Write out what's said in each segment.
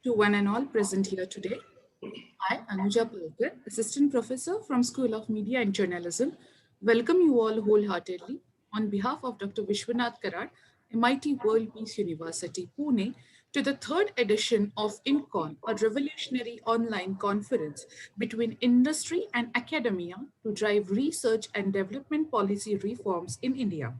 To one and all present here today. I, Anuja Palkar, Assistant Professor from School of Media and Journalism, welcome you all wholeheartedly on behalf of Dr. Vishwanath Karad, MIT World Peace University, Pune, to the third edition of Indcon, a revolutionary online conference between industry and academia to drive research and development policy reforms in India.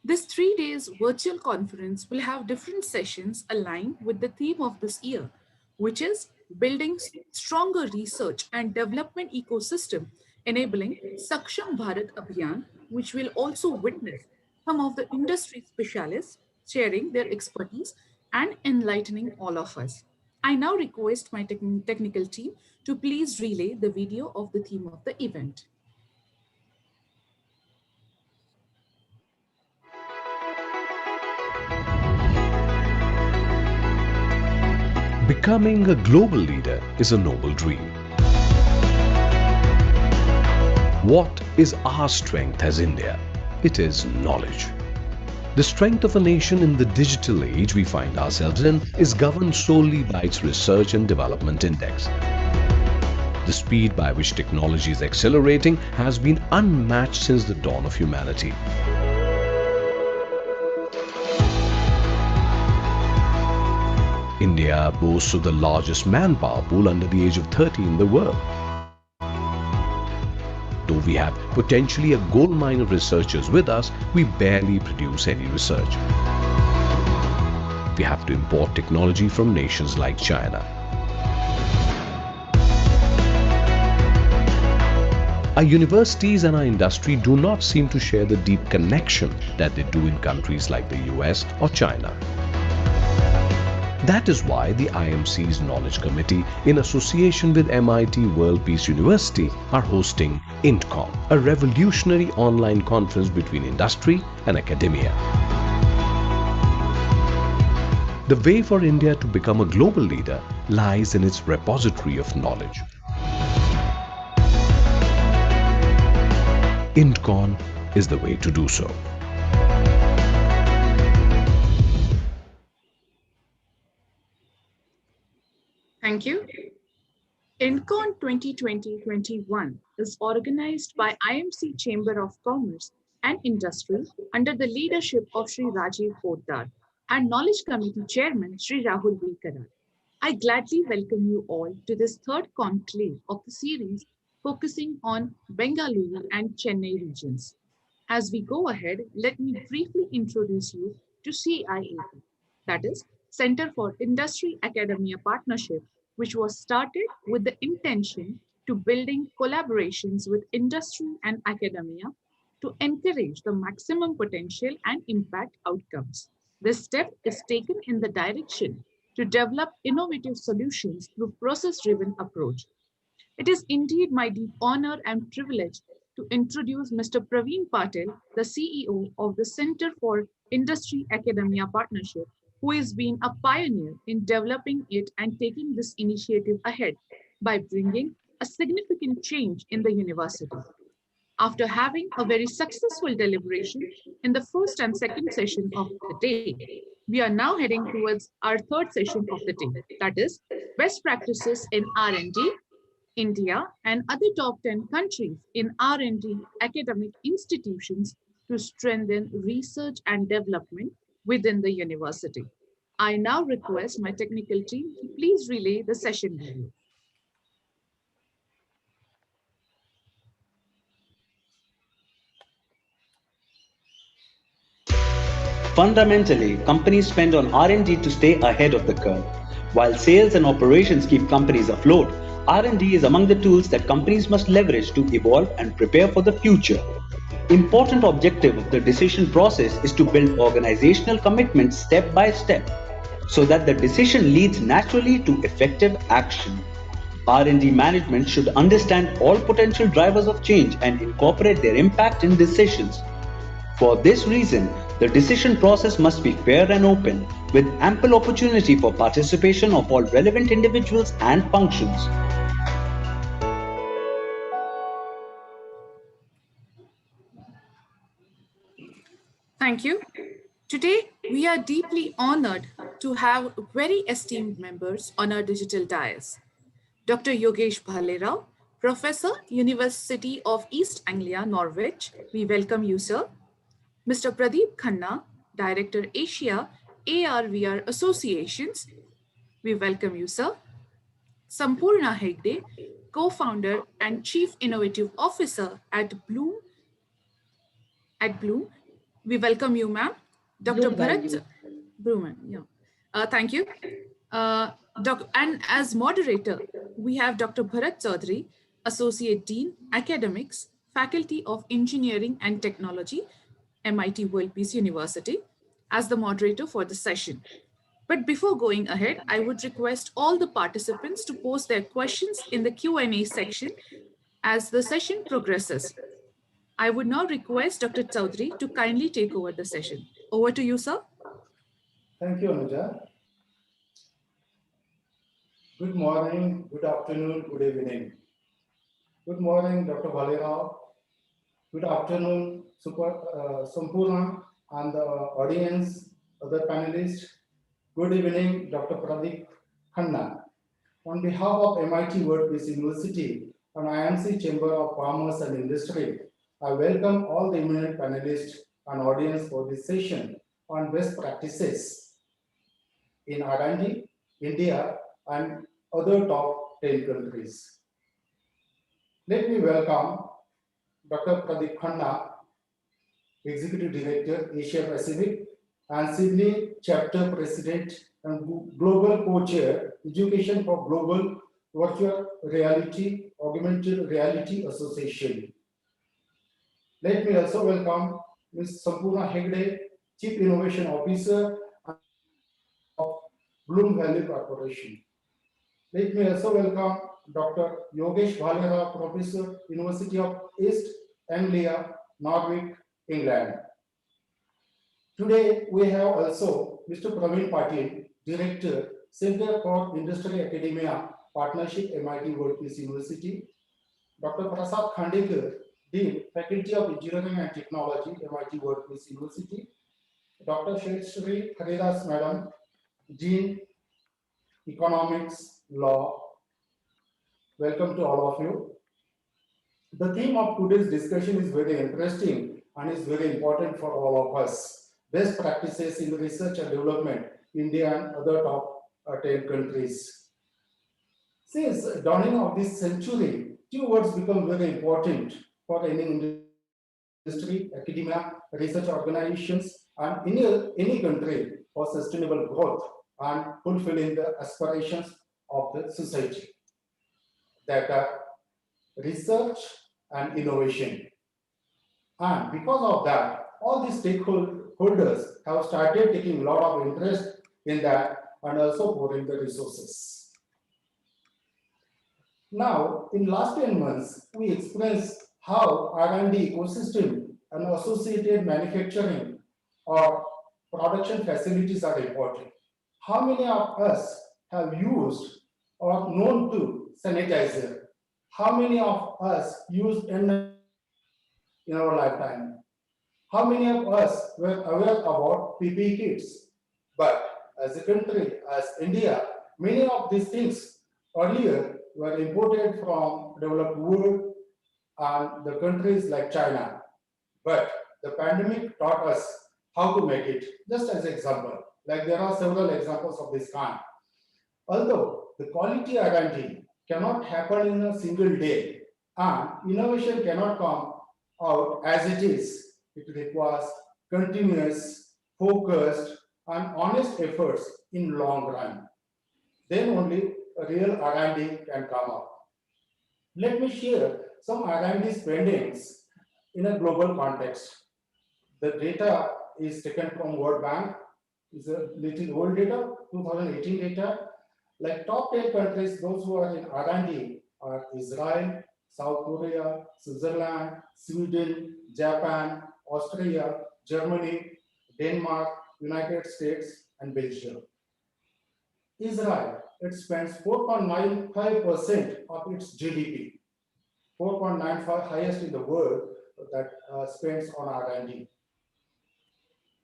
This 3 days virtual conference will have different sessions aligned with the theme of this year, which is building stronger research and development ecosystem, enabling Saksham Bharat Abhiyan, which will also witness some of the industry specialists sharing their expertise and enlightening all of us. I now request my technical team to please relay the video of the theme of the event. Becoming a global leader is a noble dream. What is our strength as India? It is knowledge. The strength of a nation in the digital age we find ourselves in is governed solely by its research and development index. The speed by which technology is accelerating has been unmatched since the dawn of humanity. India boasts of the largest manpower pool under the age of 30 in the world. Though we have potentially a gold mine of researchers with us, we barely produce any research. We have to import technology from nations like China. Our universities and our industry do not seem to share the deep connection that they do in countries like the US or China. That is why the IMC's Knowledge Committee, in association with MIT World Peace University, are hosting Indcon, a revolutionary online conference between industry and academia. The way for India to become a global leader lies in its repository of knowledge. Indcon is the way to do so. Thank you. Indcon 2020-21 is organized by IMC Chamber of Commerce and Industry under the leadership of Sri Rajiv Poddar and Knowledge Committee Chairman Sri Rahul V. Karad. I gladly welcome you all to this third conclave of the series focusing on Bengaluru and Chennai regions. As we go ahead, let me briefly introduce you to CIAP, that is, Center for Industry Academia Partnership, which was started with the intention to building collaborations with industry and academia to encourage the maximum potential and impact outcomes. This step is taken in the direction to develop innovative solutions through process-driven approach. It is indeed my deep honor and privilege to introduce Mr. Praveen Patel, the CEO of the Center for Industry Academia Partnership, who has been a pioneer in developing it and taking this initiative ahead by bringing a significant change in the university. After having a very successful deliberation in the first and second session of the day, we are now heading towards our third session of the day, that is best practices in R&D, India, and other top 10 countries in R&D academic institutions to strengthen research and development within the university. I now request my technical team to please relay the session video. Fundamentally, companies spend on R&D to stay ahead of the curve. While sales and operations keep companies afloat, R&D is among the tools that companies must leverage to evolve and prepare for the future. Important objective of the decision process is to build organizational commitment step by step so that the decision leads naturally to effective action. R&D management should understand all potential drivers of change and incorporate their impact in decisions. For this reason, the decision process must be fair and open, with ample opportunity for participation of all relevant individuals and functions. Thank you. Today, we are deeply honored to have very esteemed members on our digital dais. Dr. Yogesh Bhalerao, Professor, University of East Anglia, Norwich. We welcome you, sir. Mr. Pradeep Khanna, Director Asia, AR/VR Associations. We welcome you, sir. Sampurna Hegde, co-founder and Chief Innovative Officer at Bloom. We welcome you, ma'am. Dr. Bloom Bharat Value. Bruman. Yeah. Thank you. And as moderator, we have Dr. Bharat Chaudhary, Associate Dean, Academics, Faculty of Engineering and Technology, MIT World Peace University, as the moderator for the session. But before going ahead, I would request all the participants to post their questions in the Q&A section as the session progresses. I would now request Dr. Chaudhary to kindly take over the session. Over to you, sir. Thank you, Anuja. Good morning, good afternoon, good evening. Good morning, Dr. Bhalerao. Good afternoon, Sampurna and the audience, other panelists. Good evening, Dr. Pradeep Khanna. On behalf of MIT World Peace University and IMC Chamber of Commerce and Industry, I welcome all the eminent panelists and audience for this session on best practices in R&D, India, and other top 10 countries. Let me welcome Dr. Pradeep Khanna, Executive Director, Asia Pacific, and Sydney Chapter President and Global Co-Chair, Education for Global Virtual Reality, Augmented Reality Association. Let me also welcome Ms. Sampurna Hegde, Chief Innovation Officer of Bloom Valley Corporation. Let me also welcome Dr. Yogesh Bhalerao, Professor, University of East Anglia, Norwich, England. Today, we have also Mr. Praveen Patil, Director, Center for Industry Academia, Partnership, MIT World Peace University. Dr. Prasad Khandekar, Dean, Faculty of Engineering and Technology, MIT World Peace University. Dr. Shri Haridas Madam, Dean, Economics, Law. Welcome to all of you. The theme of today's discussion is very interesting and is very important for all of us. Best practices in research and development, India and other top 10 countries. Since the dawning of this century, two words become very important for any industry, academia, research organizations, and any country for sustainable growth and fulfilling the aspirations of the society. That are research and innovation. And because of that, all the stakeholders have started taking a lot of interest in that and also pouring the resources. Now, in last 10 months, we experienced how R&D ecosystem and associated manufacturing or production facilities are important. How many of us have used or known to sanitizer? How many of us used in our lifetime? How many of us were aware about PPE kits? But as a country, as India, many of these things earlier were imported from developed world and the countries like China. But the pandemic taught us how to make it. Just as an example, like there are several examples of this kind. Although the quality R&D cannot happen in a single day and innovation cannot come out as it is, it requires continuous, focused, and honest efforts in long run. Then only a real R&D can come up. Let me share some R&D spendings in a global context. The data is taken from World Bank. It's a little old data, 2018 data. Like top 10 countries, those who are in R&D are Israel, South Korea, Switzerland, Sweden, Japan, Austria, Germany, Denmark, United States, and Belgium. Israel, it spends 4.95% of its GDP, 4.95 highest in the world that spends on R&D.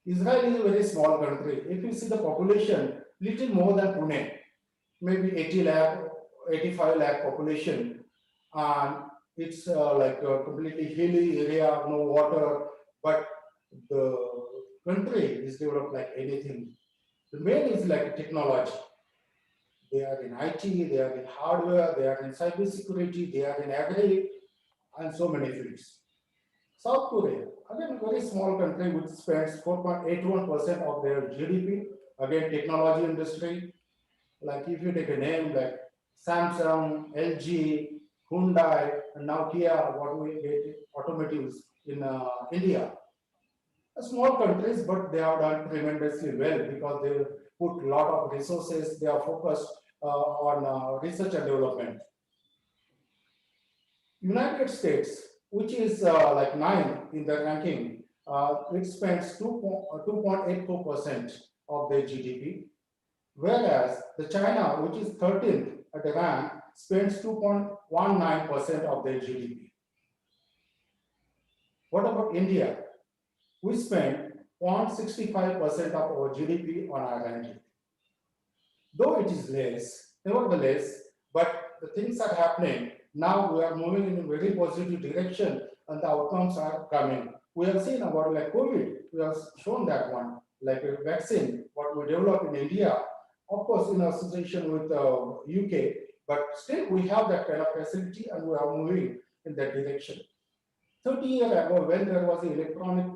Israel is a very small country. If you see the population, little more than Pune, maybe 80 lakh, 85 lakh population, and it's like a completely hilly area, no water, but the country is developed like anything. The main is like technology. They are in IT, they are in hardware, they are in cybersecurity, they are in agri, and so many fields. South Korea, again, a very small country which spends 4.81% of their GDP, again, technology industry. Like if you take a name like Samsung, LG, Hyundai, and now Kia, what we get automotives in India. Small countries, but they have done tremendously well because they put a lot of resources. They are focused on research and development. United States, which is like 9 in the ranking, it spends 2.84% of their GDP, whereas the China, which is 13th at the rank, spends 2.19% of their GDP. What about India? We spend 0.65% of our GDP on R&D. Though it is less, nevertheless, but the things are happening. Now we are moving in a very positive direction and the outcomes are coming. We have seen about like COVID, we have shown that one, like a vaccine, what we developed in India, of course in association with UK, but still we have that kind of facility and we are moving in that direction. 30 years ago, when there was the electronic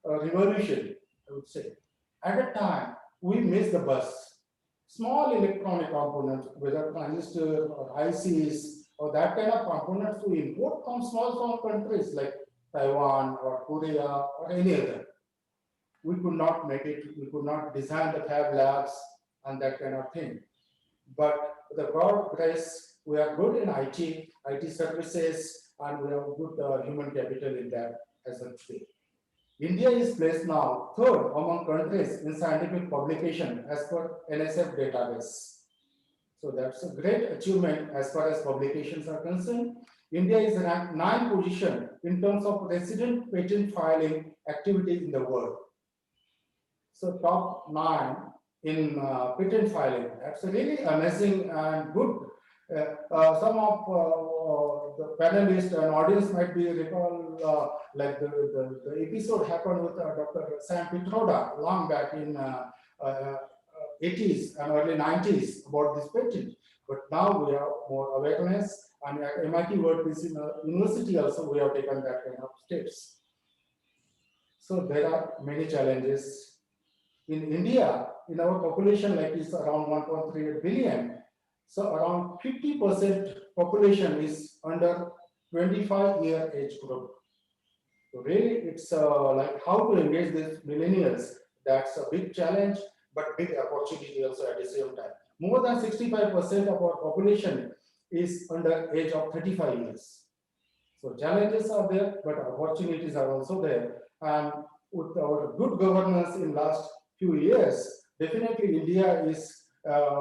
revolution, I would say, at a time we missed the bus. Small electronic components, whether transistor or ICs or that kind of components we import from small countries like Taiwan or Korea or any other. We could not make it, we could not design the fab labs and that kind of thing. But with the God grace, we are good in IT services, and we have good human capital in that as of today. India is placed now third among countries in scientific publication as per NSF database. So that's a great achievement as far as publications are concerned. India is ranked 9th position in terms of resident patent filing activity in the world. So top 9 in patent filing. That's really amazing and good. Some of the panelists and audience might be recall like the episode happened with Dr. Sam Pitroda long back in 80s and early 90s about this patent. But now we have more awareness, and at MIT World Peace University also we have taken that kind of steps. So there are many challenges. In India, in our population like is around 1.38 billion, so around 50% population is under 25-year age group. So really, it's like how to engage these millennials. That's a big challenge, but big opportunity also at the same time. More than 65% of our population is under age of 35 years. So challenges are there, but opportunities are also there. And with our good governance in last few years, definitely India is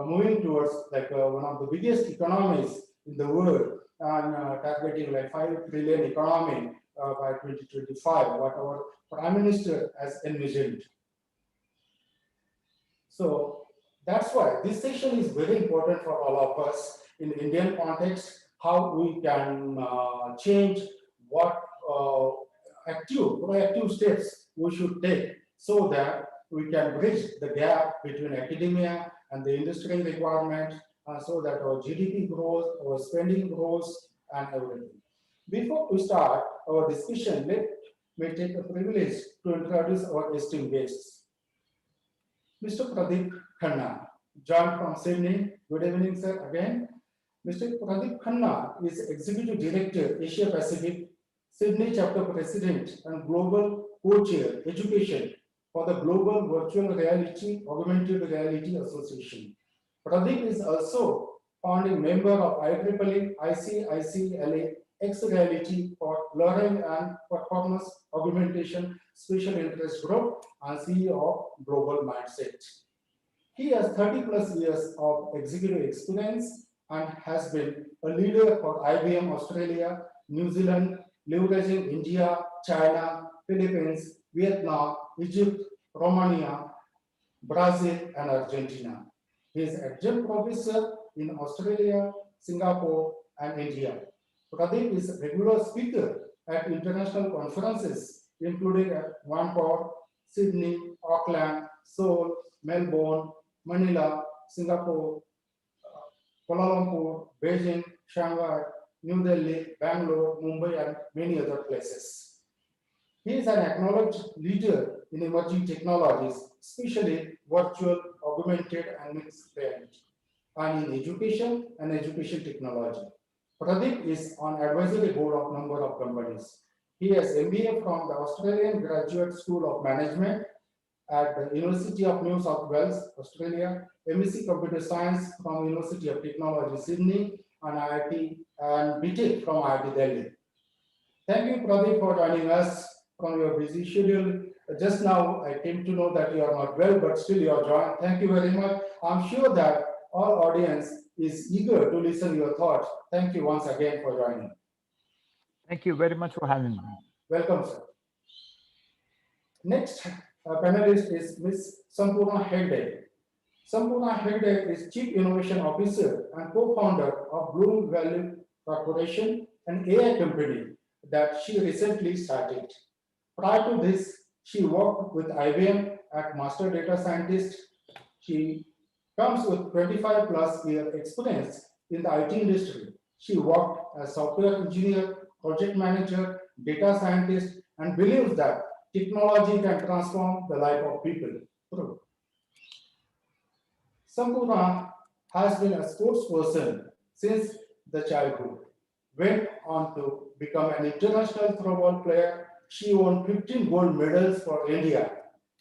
moving towards like one of the biggest economies in the world and targeting like 5 trillion economy by 2025, what our Prime Minister has envisioned. So that's why this session is very important for all of us in Indian context, how we can change what proactive steps we should take so that we can bridge the gap between academia and the industry requirement so that our GDP grows, our spending grows, and everything. Before we start our discussion, let me take the privilege to introduce our esteemed guests. Mr. Pradeep Khanna, joined from Sydney. Good evening, sir, again. Mr. Pradeep Khanna is Executive Director, Asia Pacific, Sydney Chapter President, and Global Co-Chair, Education for the Global Virtual Reality Augmented Reality Association. Pradeep is also founding member of IEEE ICICLA X-Reality for Learning and Performance Augmentation Special Interest Group and CEO of Global Mindset. He has 30 plus years of executive experience and has been a leader for IBM Australia, New Zealand, leveraging India, China, Philippines, Vietnam, Egypt, Romania, Brazil, and Argentina. He is adjunct professor in Australia, Singapore, and India. Pradeep is a regular speaker at international conferences, including at Vancouver, Sydney, Auckland, Seoul, Melbourne, Manila, Singapore, Kuala Lumpur, Beijing, Shanghai, New Delhi, Bangalore, Mumbai, and many other places. He is an acknowledged leader in emerging technologies, especially virtual, augmented, and mixed reality, and in education and education technology. Pradeep is on advisory board of number of companies. He has MBA from the Australian Graduate School of Management at the University of New South Wales, Australia, MSc Computer Science from University of Technology, Sydney, and IIT, and BTech from IIT Delhi. Thank you, Pradeep, for joining us from your busy schedule. Just now, I came to know that you are not well, but still you are joined. Thank you very much. I'm sure that our audience is eager to listen your thoughts. Thank you once again for joining. Thank you very much for having me. Welcome, sir. Next panelist is Ms. Sampurna Hegde. Sampurna Hegde is Chief Innovation Officer and co-founder of Bloom Value Corporation, an AI company that she recently started. Prior to this, she worked with IBM as Master Data Scientist. She comes with 25 plus year experience in the IT industry. She worked as software engineer, project manager, data scientist, and believes that technology can transform the life of people. Sampurna has been a sports person since the childhood. Went on to become an international throwball player. She won 15 gold medals for India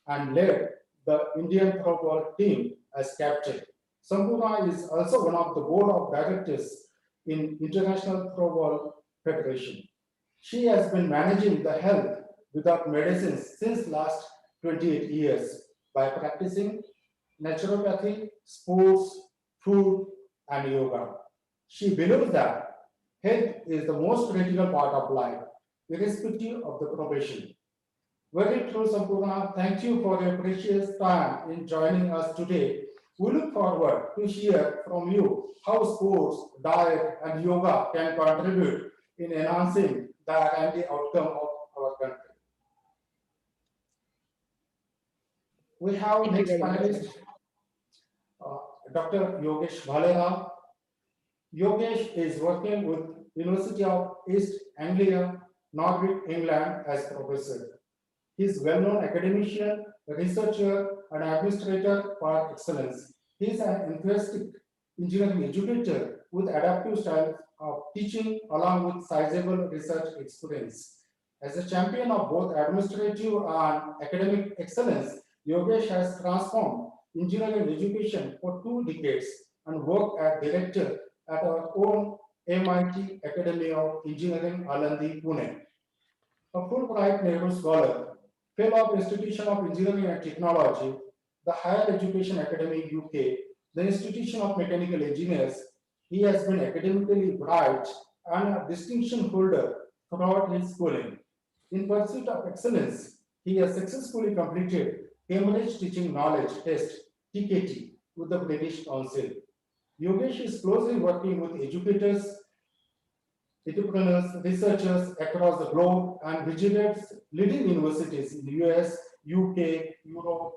and led the Indian throwball team as captain. Sampurna is also one of the board of directors in International Throwball Federation. She has been managing the health without medicines since last 28 years by practicing naturopathy, sports, food, and yoga. She believes that health is the most critical part of life, irrespective of the profession. Very true, Sampurna. Thank you for your precious time in joining us today. We look forward to hear from you how sports, diet, and yoga can contribute in enhancing the R&D outcome of our country. We have Thank you next very much. panelist, Dr. Yogesh Bhalera. Yogesh is working with University of East Anglia, Norwich, England as professor. He is well-known academician, researcher, and administrator for excellence. He is an enthusiastic engineering educator with adaptive style of teaching along with sizable research experience. As a champion of both administrative and academic excellence, Yogesh has transformed engineering education for 2 decades and worked as director at our own MIT Academy of Engineering, Alandi, Pune. A Fulbright Nehru Scholar, Fellow of Institution of Engineering and Technology, the Higher Education Academy UK, the Institution of Mechanical Engineers, he has been academically bright and a distinction holder throughout his schooling. In pursuit of excellence, he has successfully completed Cambridge Teaching Knowledge Test, TKT, with the British Council. Yogesh is closely working with educators, entrepreneurs, researchers across the globe and visited leading universities in the US, UK, Europe,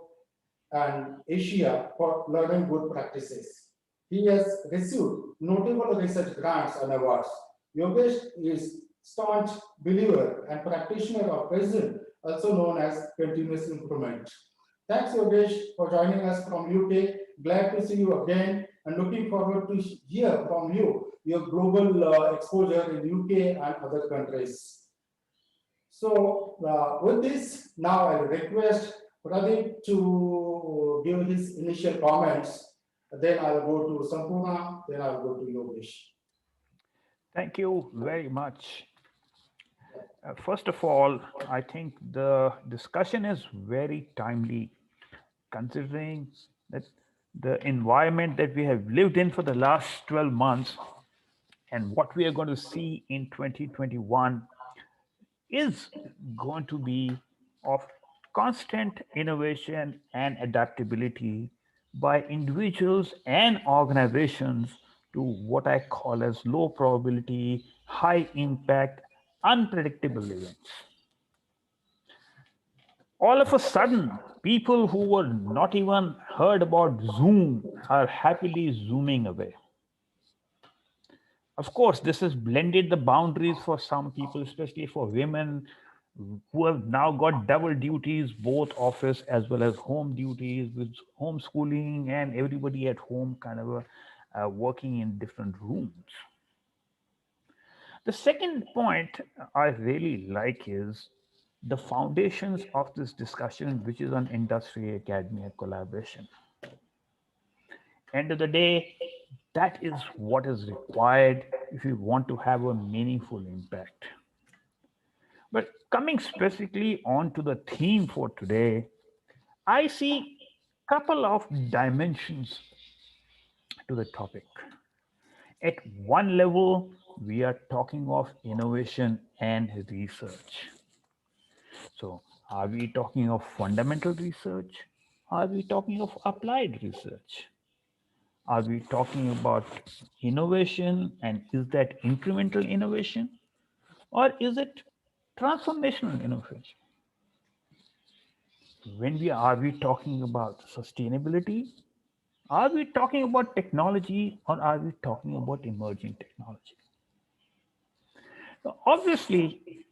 and Asia for learning good practices. He has received notable research grants and awards. Yogesh is staunch believer and practitioner of Kaizen, also known as continuous improvement. Thanks, Yogesh, for joining us from UK. Glad to see you again and looking forward to hear from you your global exposure in UK and other countries. So with this, now I request Pradeep to give his initial comments. Then I'll go to Sampurna, then I'll go to Yogesh. Thank you very much. First of all, I think the discussion is very timely considering that the environment that we have lived in for the last 12 months and what we are going to see in 2021 is going to be of constant innovation and adaptability by individuals and organizations to what I call as low probability, high impact, unpredictable events. All of a sudden, people who were not even heard about Zoom are happily zooming away. Of course, this has blended the boundaries for some people, especially for women who have now got double duties, both office as well as home duties, with homeschooling and everybody at home kind of working in different rooms. The second point I really like is the foundations of this discussion, which is on industry academia collaboration. End of the day, that is what is required if you want to have a meaningful impact. But coming specifically on to the theme for today, I see couple of dimensions to the topic. At one level, we are talking of innovation and research. So, are we talking of fundamental research? Are we talking of applied research? Are we talking about innovation and is that incremental innovation or is it transformational innovation? When we are we talking about sustainability? Are we talking about technology or are we talking about emerging technology? So obviously,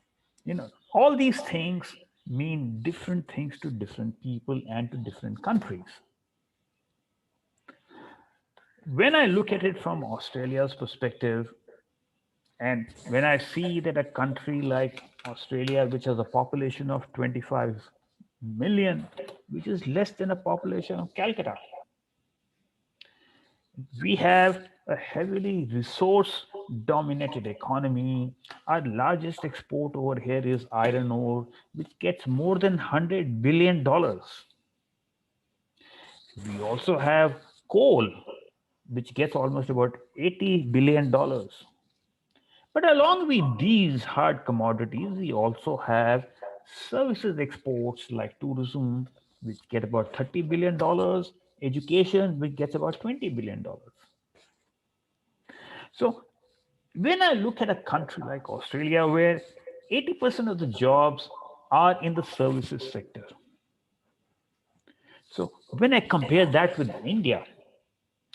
all these things mean different things to different people and to different countries. When I look at it from Australia's perspective, and when I see that a country like Australia, which has a population of 25 million, which is less than a population of Calcutta, we have a heavily resource dominated economy. Our largest export over here is iron ore, which gets more than $100 billion. We also have coal, which gets almost about $80 billion. But along with these hard commodities, we also have services exports like tourism, which get about $30 billion, education, which gets about $20 billion. So when I look at a country like Australia, where 80% of the jobs are in the services sector, so when I compare that with India,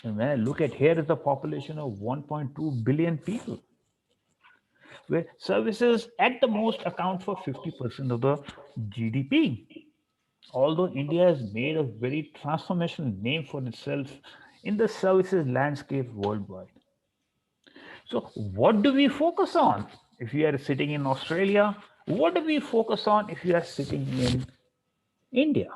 and when I look at here is a population of 1.2 billion people, where services at the most account for 50% of the GDP. Although India has made a very transformational name for itself in the services landscape worldwide. So, what do we focus on if we are sitting in Australia? What do we focus on if we are sitting in India?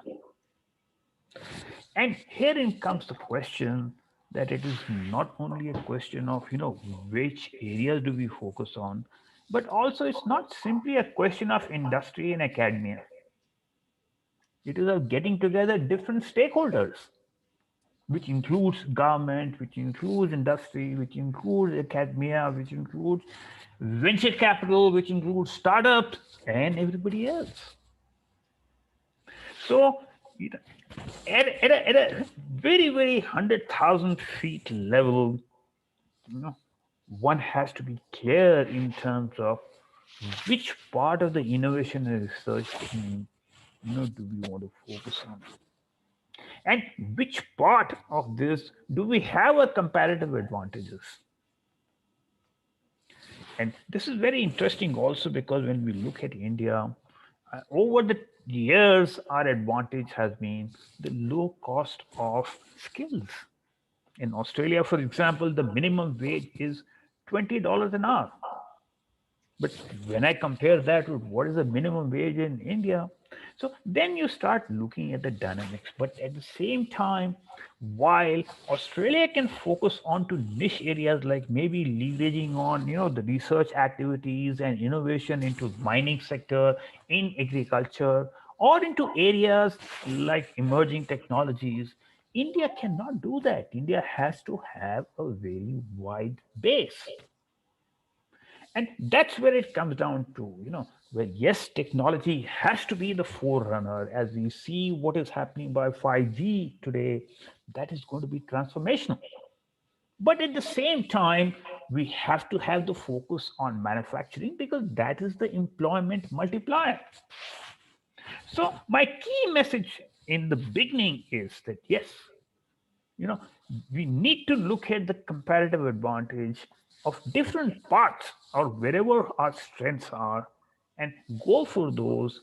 And herein comes the question that it is not only a question of, which areas do we focus on, but also it's not simply a question of industry and academia. It is of getting together different stakeholders, which includes government, which includes industry, which includes academia, which includes venture capital, which includes startups, and everybody else. So, you know, at a very, very 100,000 feet level, you know, one has to be clear in terms of which part of the innovation and research team, do we want to focus on, and which part of this do we have a comparative advantages. And this is very interesting also because when we look at India, over the years, our advantage has been the low cost of skills. In Australia, for example, the minimum wage is $20 an hour. But when I compare that with what is the minimum wage in India, so then you start looking at the dynamics. But at the same time, while Australia can focus on to niche areas like maybe leveraging on the research activities and innovation into mining sector, in agriculture, or into areas like emerging technologies, India cannot do that. India has to have a very wide base. And that's where it comes down to, where yes, technology has to be the forerunner. As we see what is happening by 5G today, that is going to be transformational. But at the same time, we have to have the focus on manufacturing because that is the employment multiplier. So, my key message in the beginning is that yes, you know, we need to look at the comparative advantage of different parts or wherever our strengths are and go for those.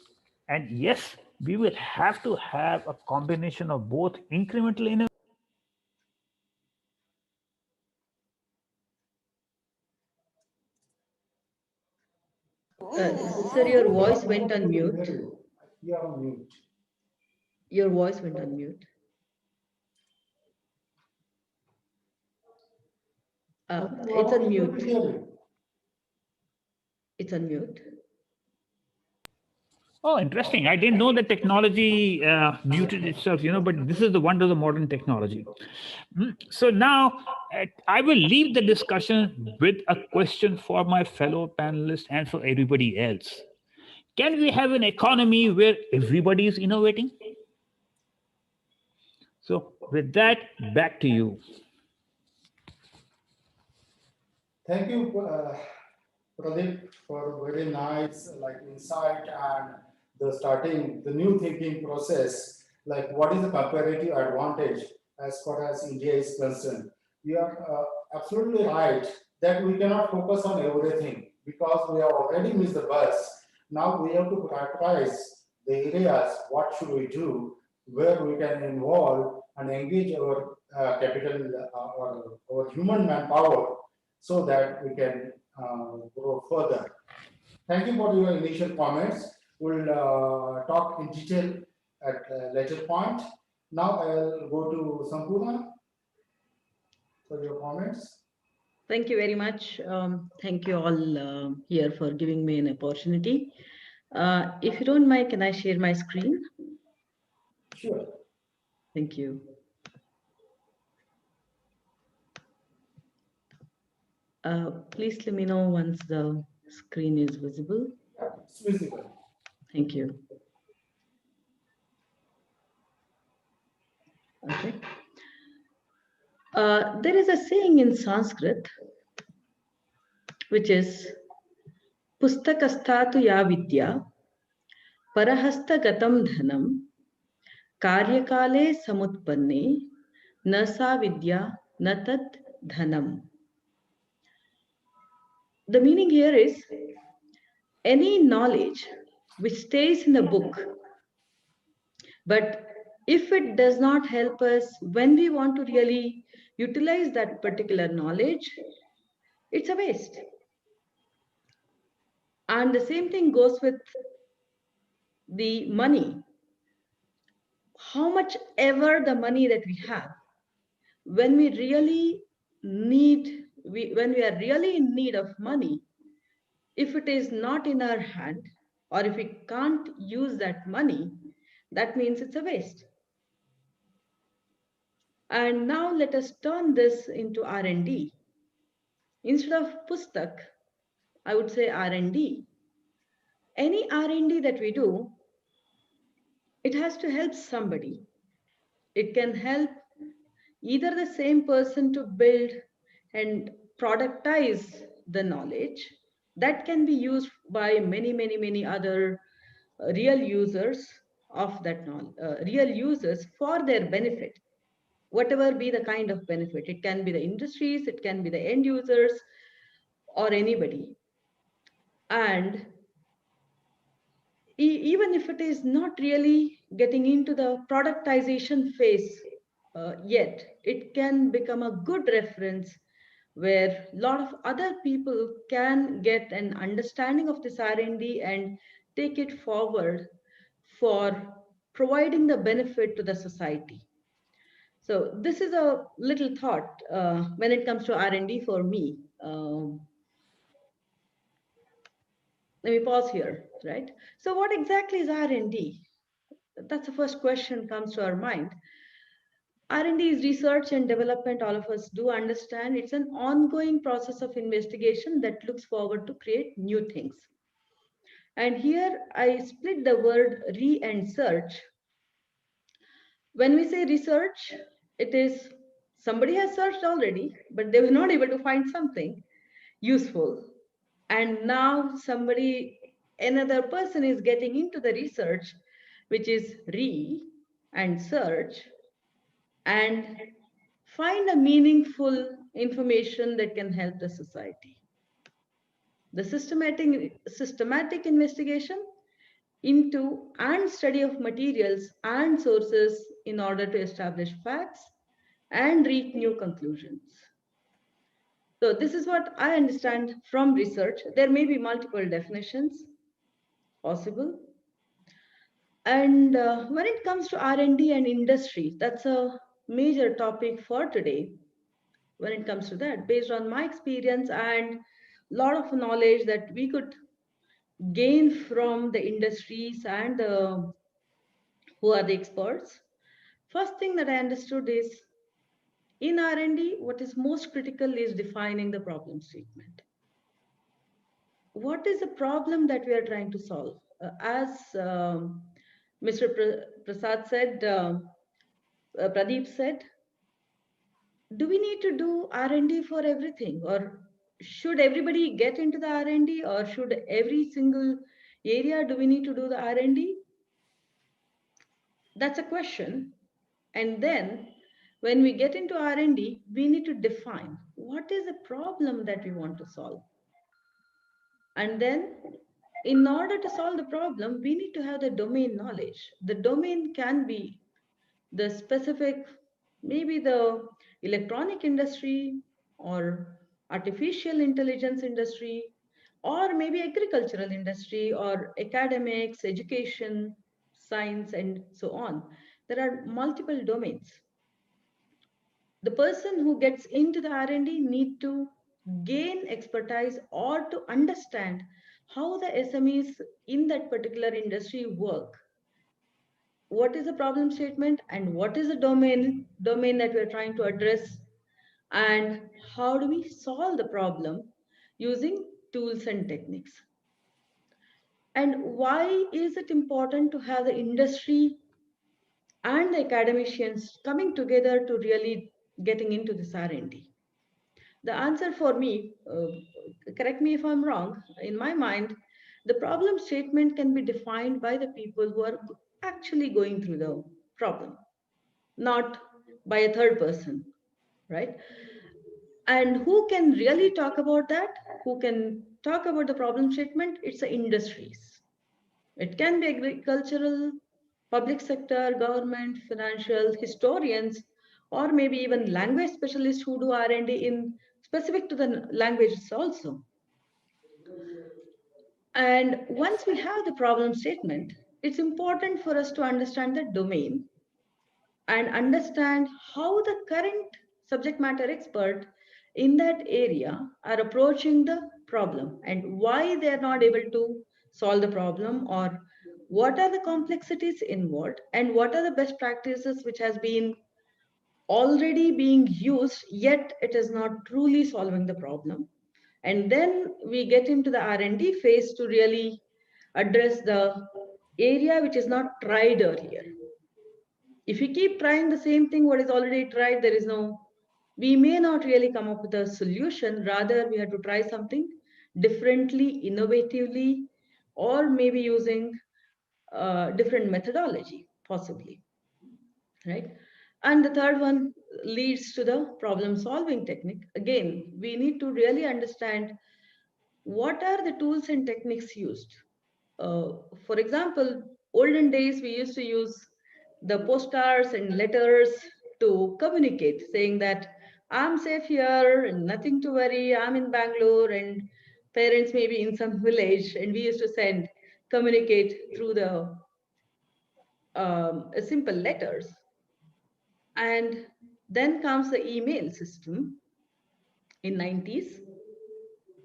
And yes, we will have to have a combination of both incremental innovation. Sir, your voice I'm went not on able to hear mute. you. You are on mute. Your voice went on mute. You are It's not on able to mute. hear you. It's on mute. Oh, interesting. I didn't know that technology muted itself, but this is the wonder of the modern technology. So now I will leave the discussion with a question for my fellow panelists and for everybody else. Can we have an economy where everybody is innovating? So, with that, back to you. Thank you, Pradeep, for very nice insight and the starting the new thinking process. Like what is the comparative advantage as far as India is concerned? You are absolutely right that we cannot focus on everything because we have already missed the bus. Now we have to prioritize the areas. What should we do? Where we can involve and engage our capital or our human manpower so that we can grow further. Thank you for your initial comments. We'll talk in detail at a later point. Now I'll go to Sampurna for your comments. Thank you very much. Thank you all here for giving me an opportunity. If you don't mind, can I share my screen? Sure. Thank you. Please let me know once the screen is visible. Yeah, it's visible. Thank you. Okay. There is a saying in Sanskrit, which is Pustakastatu ya vidya, parahastagatam dhanam, karyakale samutpanne, na sa vidya, na tat dhanam. The meaning here is any knowledge which stays in the book, but if it does not help us when we want to really utilize that particular knowledge, it's a waste. And the same thing goes with the money. How much ever the money that we have, when we really when we are really in need of money, if it is not in our hand or if we can't use that money, that means it's a waste. And now let us turn this into R&D. Instead of pustak, I would say R&D. Any R&D that we do, it has to help somebody. It can help either the same person to build and productize the knowledge that can be used by many other real users of that knowledge, real users for their benefit, whatever be the kind of benefit. It can be the industries, it can be the end users, or anybody. And even if it is not really getting into the productization phase yet, it can become a good reference where a lot of other people can get an understanding of this R&D and take it forward for providing the benefit to the society. So this is a little thought when it comes to R&D for me. Let me pause here, right? So what exactly is R&D? That's the first question comes to our mind. R&D is research and development, all of us do understand. It's an ongoing process of investigation that looks forward to create new things. And here I split the word re and search. When we say research, it is somebody has searched already, but they were not able to find something useful. And now another person is getting into the research, which is re and search, and find a meaningful information that can help the society. The systematic investigation into and study of materials and sources in order to establish facts and reach new conclusions. So this is what I understand from research. There may be multiple definitions possible. And when it comes to R&D and industry, that's a major topic for today. When it comes to that, based on my experience and a lot of knowledge that we could gain from the industries and who are the experts, first thing that I understood is in R&D, what is most critical is defining the problem statement. What is the problem that we are trying to solve? As Mr. Prasad said, Pradeep said, do we need to do R&D for everything, or should everybody get into the R&D, or should every single area do we need to do the R&D? That's a question. And then when we get into R&D, we need to define what is the problem that we want to solve. And then in order to solve the problem, we need to have the domain knowledge. The domain can be the specific, maybe the electronic industry or artificial intelligence industry, or maybe agricultural industry or academics, education, science, and so on. There are multiple domains. The person who gets into the R&D need to gain expertise or to understand how the SMEs in that particular industry work. What is the problem statement and what is the domain that we're trying to address, and how do we solve the problem using tools and techniques. And why is it important to have the industry and the academicians coming together to really getting into this R&D? The answer for me, correct me if I'm wrong, in my mind, the problem statement can be defined by the people who are actually going through the problem, not by a third person, right? And who can really talk about that? Who can talk about the problem statement? It's the industries. It can be agricultural, public sector, government, financial, historians, or maybe even language specialists who do R&D in specific to the languages also. And once we have the problem statement, it's important for us to understand the domain and understand how the current subject matter expert in that area are approaching the problem and why they are not able to solve the problem, or what are the complexities involved and what are the best practices which has been already being used yet it is not truly solving the problem. And then we get into the R&D phase to really address the area which is not tried earlier. If we keep trying the same thing what is already tried, we may not really come up with a solution. Rather, we have to try something differently, innovatively, or maybe using different methodology, possibly, right? And the third one leads to the problem solving technique. Again, we need to really understand what are the tools and techniques used. Uh, for example, olden days, we used to use the postcards and letters to communicate, saying that I'm safe here, and nothing to worry, I'm in Bangalore, and parents may be in some village, and we used to communicate through the simple letters. And then comes the email system in 90s,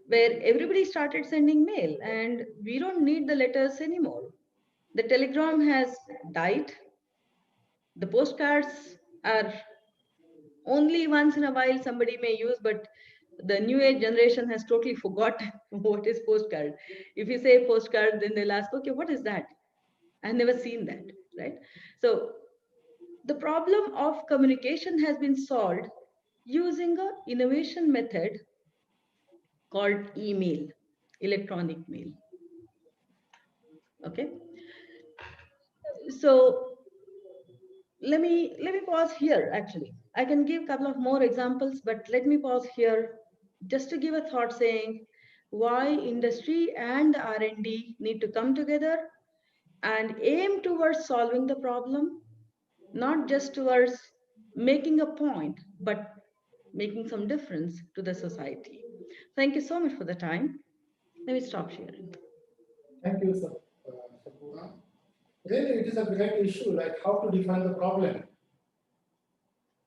where everybody started sending mail, and we don't need the letters anymore. The telegram has died. The postcards are Only once in a while somebody may use, but the new age generation has totally forgotten what is postcard. If you say postcard, then they'll ask, okay, what is that? I've never seen that, right? So the problem of communication has been solved using a innovation method called email, electronic mail. Okay. So let me pause here. Actually, I can give a couple of more examples, but let me pause here just to give a thought saying why industry and R&D need to come together and aim towards solving the problem, not just towards making a point, but making some difference to the society. Thank you so much for the time. Let me stop sharing. Thank you, sir. Sapurna. Really, it is a great issue, like how to define the problem.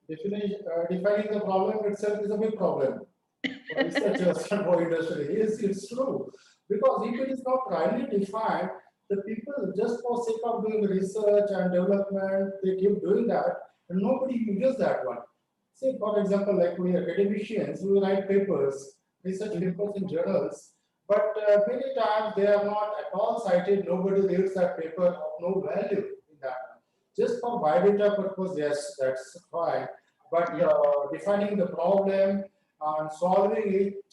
Defining the problem itself is a big problem for researchers and for industry. It's true. Because if it is not rightly defined, the people just for sake of doing research and development, they keep doing that, and nobody uses that one. Say, for example, like we academicians, we write papers, research papers in journals, but many times they are not at all cited. Nobody reads that paper of no value in that. Just for biodata purpose, yes, that's fine. But Yeah. defining the problem and solving it,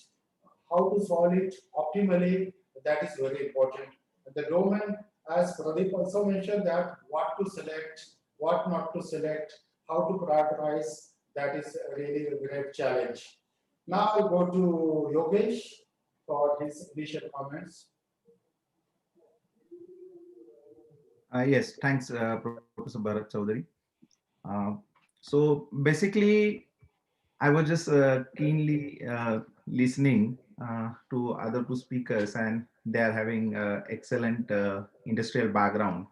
how to solve it optimally, that is very important. The domain, as Pradeep also mentioned, that what to select, what not to select, how to prioritize, that is really a great challenge. Now Yes. I'll go to Yogesh for his initial comments. Yes, thanks, Professor Bharat Chaudhary. Uh, so basically, I was just keenly listening to other two speakers, and they are having excellent industrial background.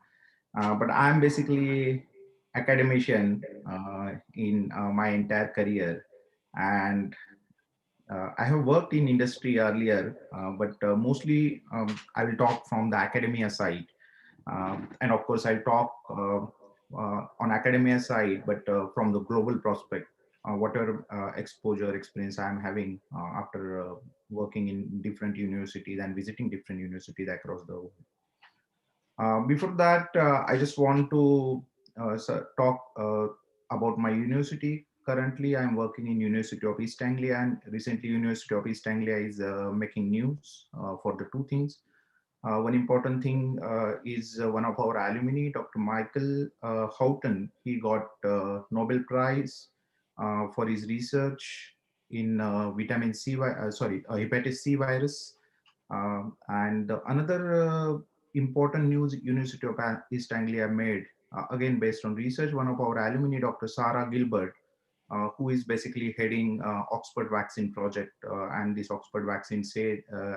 But I'm basically academician in my entire career, and I have worked in industry earlier, but mostly I will talk from the academia side. And of course, I'll talk on academia side, but from the global prospect, whatever exposure experience I'm having after working in different universities and visiting different universities across the world. Before that, I just want to talk about my university. Currently, I'm working in University of East Anglia, and recently University of East Anglia is making news for the two things. One important thing is one of our alumni, Dr. Michael Houghton. He got Nobel Prize for his research in vitamin C, hepatitis C virus. And another important news University of East Anglia made, again based on research, one of our alumni, Dr. Sarah Gilbert, who is basically heading Oxford vaccine project, and this Oxford vaccine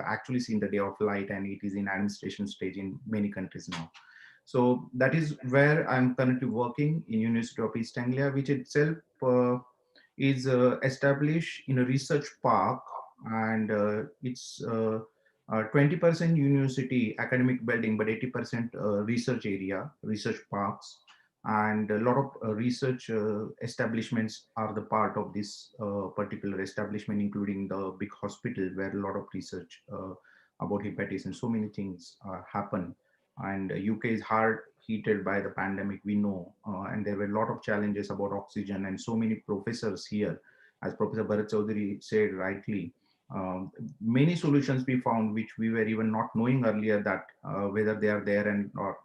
actually seen the day of light, and it is in administration stage in many countries now. So that is where I'm currently working in University of East Anglia, which itself is established in a research park, and it's 20% university academic building, but 80% research area, research parks, and a lot of research establishments are the part of this particular establishment, including the big hospital where a lot of research about hepatitis and so many things happen. And UK is hard heated by the pandemic, we know, and there were a lot of challenges about oxygen, and so many professors here, as Professor Bharat Chaudhary said rightly. Many solutions we found which we were even not knowing earlier that whether they are there and not.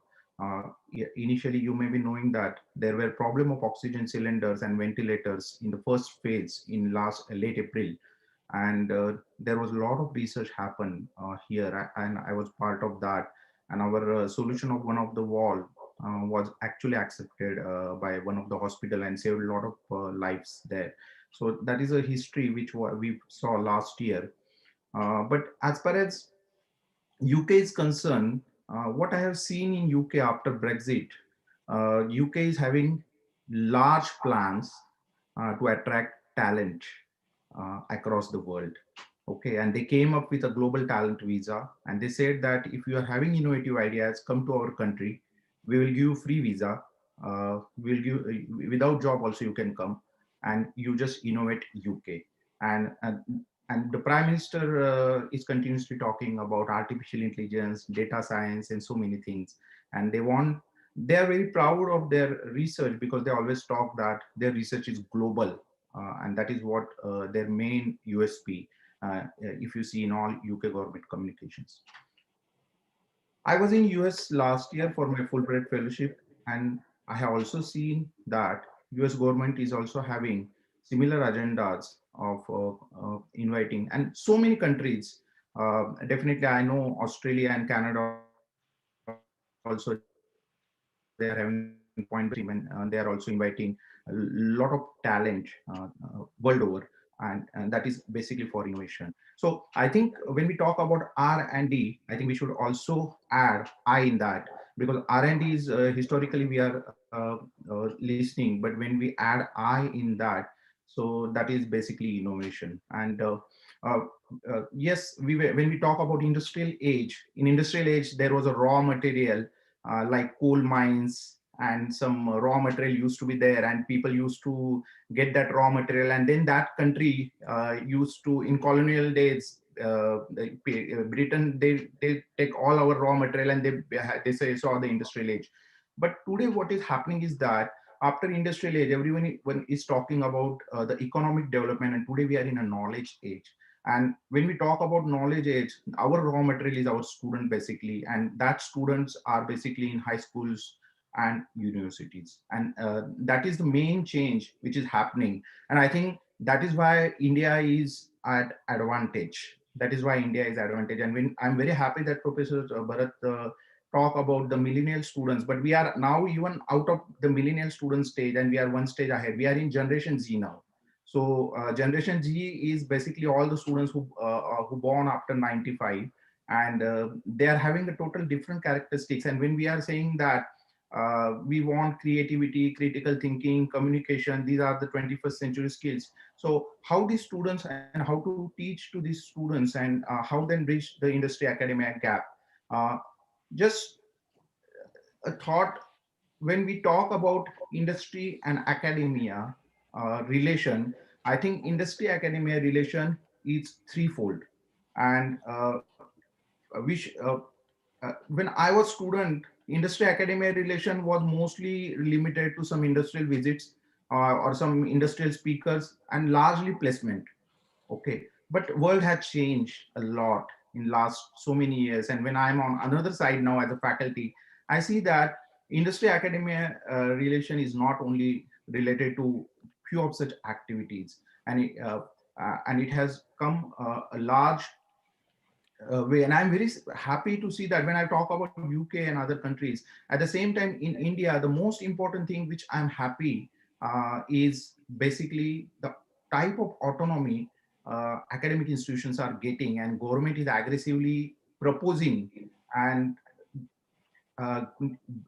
Initially, you may be knowing that there were problem of oxygen cylinders and ventilators in the first phase in late April, and there was a lot of research happen here, and I was part of that. And our solution of one of the wall was actually accepted by one of the hospital and saved a lot of lives there. So that is a history which we saw last year. But as far as UK is concerned, what I have seen in UK after Brexit, UK is having large plans to attract talent across the world. Okay, and they came up with a global talent visa, and they said that if you are having innovative ideas, come to our country. We will give you free visa. We'll give without job also you can come, and you just innovate UK. And the prime minister is continuously talking about artificial intelligence, data science, and so many things. And they are very proud of their research because they always talk that their research is global, and that is what their main USP. If you see in all UK government communications. I was in US last year for my Fulbright fellowship, and I have also seen that US government is also having similar agendas of inviting, and so many countries. Definitely, I know Australia and Canada also they are having a point of view, and they are also inviting a lot of talent world over, and that is basically for innovation. So I think when we talk about R&D, I think we should also add I in that, because R&D is historically we are listening, but when we add I in that, so that is basically innovation. Uh, yes, when we talk about industrial age, in industrial age there was a raw material like coal mines, and some raw material used to be there, and people used to get that raw material, and then that country used to, in colonial days, Britain, they take all our raw material, and they say saw the industrial age. But today what is happening is that after industrial age, everyone is talking about the economic development, and today we are in a knowledge age. And when we talk about knowledge age, our raw material is our student basically, and that students are basically in high schools and universities, and that is the main change which is happening. And I think that is why India is at advantage. That is why India is advantage. And when I'm very happy that Professor Bharat talk about the millennial students, but we are now even out of the millennial student stage, and we are one stage ahead. We are in Generation Z now. So Generation Z is basically all the students who born after 95, and they are having a total different characteristics. And when we are saying that we want creativity, critical thinking, communication, these are the 21st century skills. So how these students, and how to teach to these students, and how then bridge the industry academia gap. Uh, just a thought, when we talk about industry and academia relation, I think industry academia relation is threefold. And when I was student, industry academia relation was mostly limited to some industrial visits or some industrial speakers, and largely placement. Okay, but world has changed a lot in last so many years. And when I'm on another side now as a faculty, I see that industry academia relation is not only related to few of such activities, and it has come a large way. And I'm very happy to see that when I talk about UK and other countries, at the same time in India, the most important thing which I'm happy is basically the type of autonomy academic institutions are getting, and government is aggressively proposing and uh,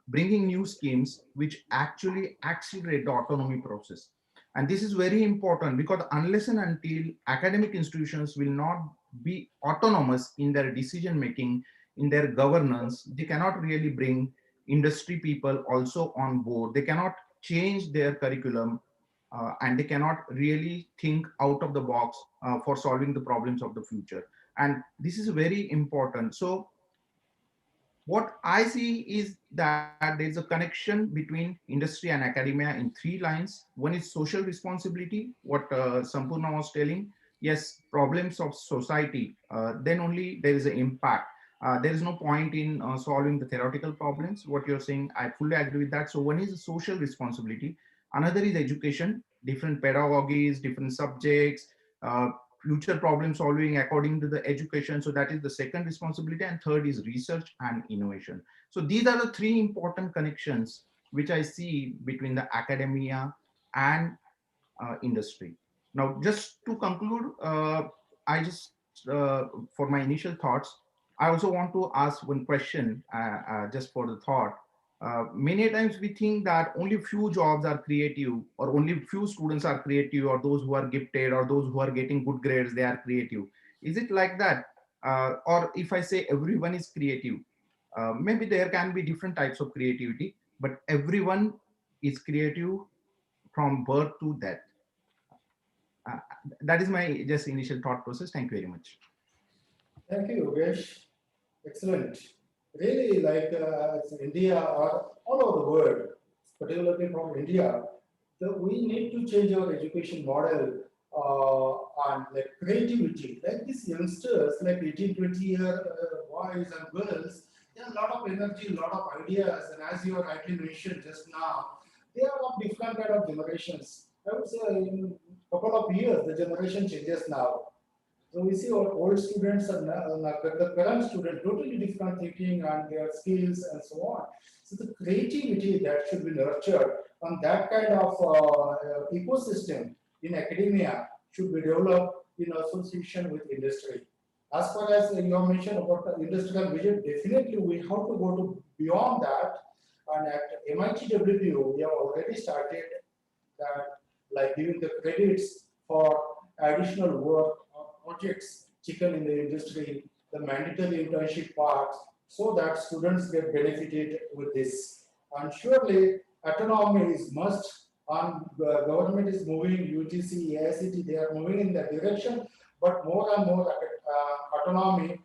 bringing new schemes which actually accelerate the autonomy process. And this is very important, because unless and until academic institutions will not be autonomous in their decision making, in their governance, they cannot really bring industry people also on board. They cannot change their curriculum, and they cannot really think out of the box for solving the problems of the future. And this is very important. So what I see is that there is a connection between industry and academia in three lines. One is social responsibility, what Sampurna was telling. Yes, problems of society, then only there is an impact. There is no point in solving the theoretical problems. What you're saying, I fully agree with that. So one is social responsibility. Another is education, different pedagogies, different subjects, uh, future problem solving according to the education. So that is the second responsibility. And third is research and innovation. So these are the three important connections which I see between the academia and industry. Now, just to conclude, I just for my initial thoughts, I also want to ask one question, just for the thought. Many times we think that only few jobs are creative, or only few students are creative, or those who are gifted, or those who are getting good grades, they are creative. Is it like that? Or if I say everyone is creative, maybe there can be different types of creativity, but everyone is creative from birth to death. uh, that is my just initial thought process. Thank you very much. Thank you, Yogesh. Excellent. Really, like it's India or all over the world, particularly from India, we need to change our education model on like creativity. Like these youngsters, like 18, 20-year boys and girls, they have a lot of energy, a lot of ideas, and as you rightly mentioned just now, they are of different kind of generations. I would say in a couple of years, the generation changes now. So we see our old students and the current student totally different thinking and their skills and so on. So the creativity that should be nurtured on that kind of ecosystem in academia should be developed in association with industry. As far as you have mentioned about the industrial vision, definitely we have to go to beyond that. And at MITWPU, we have already started that, like giving the credits for additional work or projects taken in the industry, the mandatory internship parts, so that students get benefited with this. And surely autonomy is must, and the government is moving, UGC, AICT, they are moving in that direction, but more and more autonomy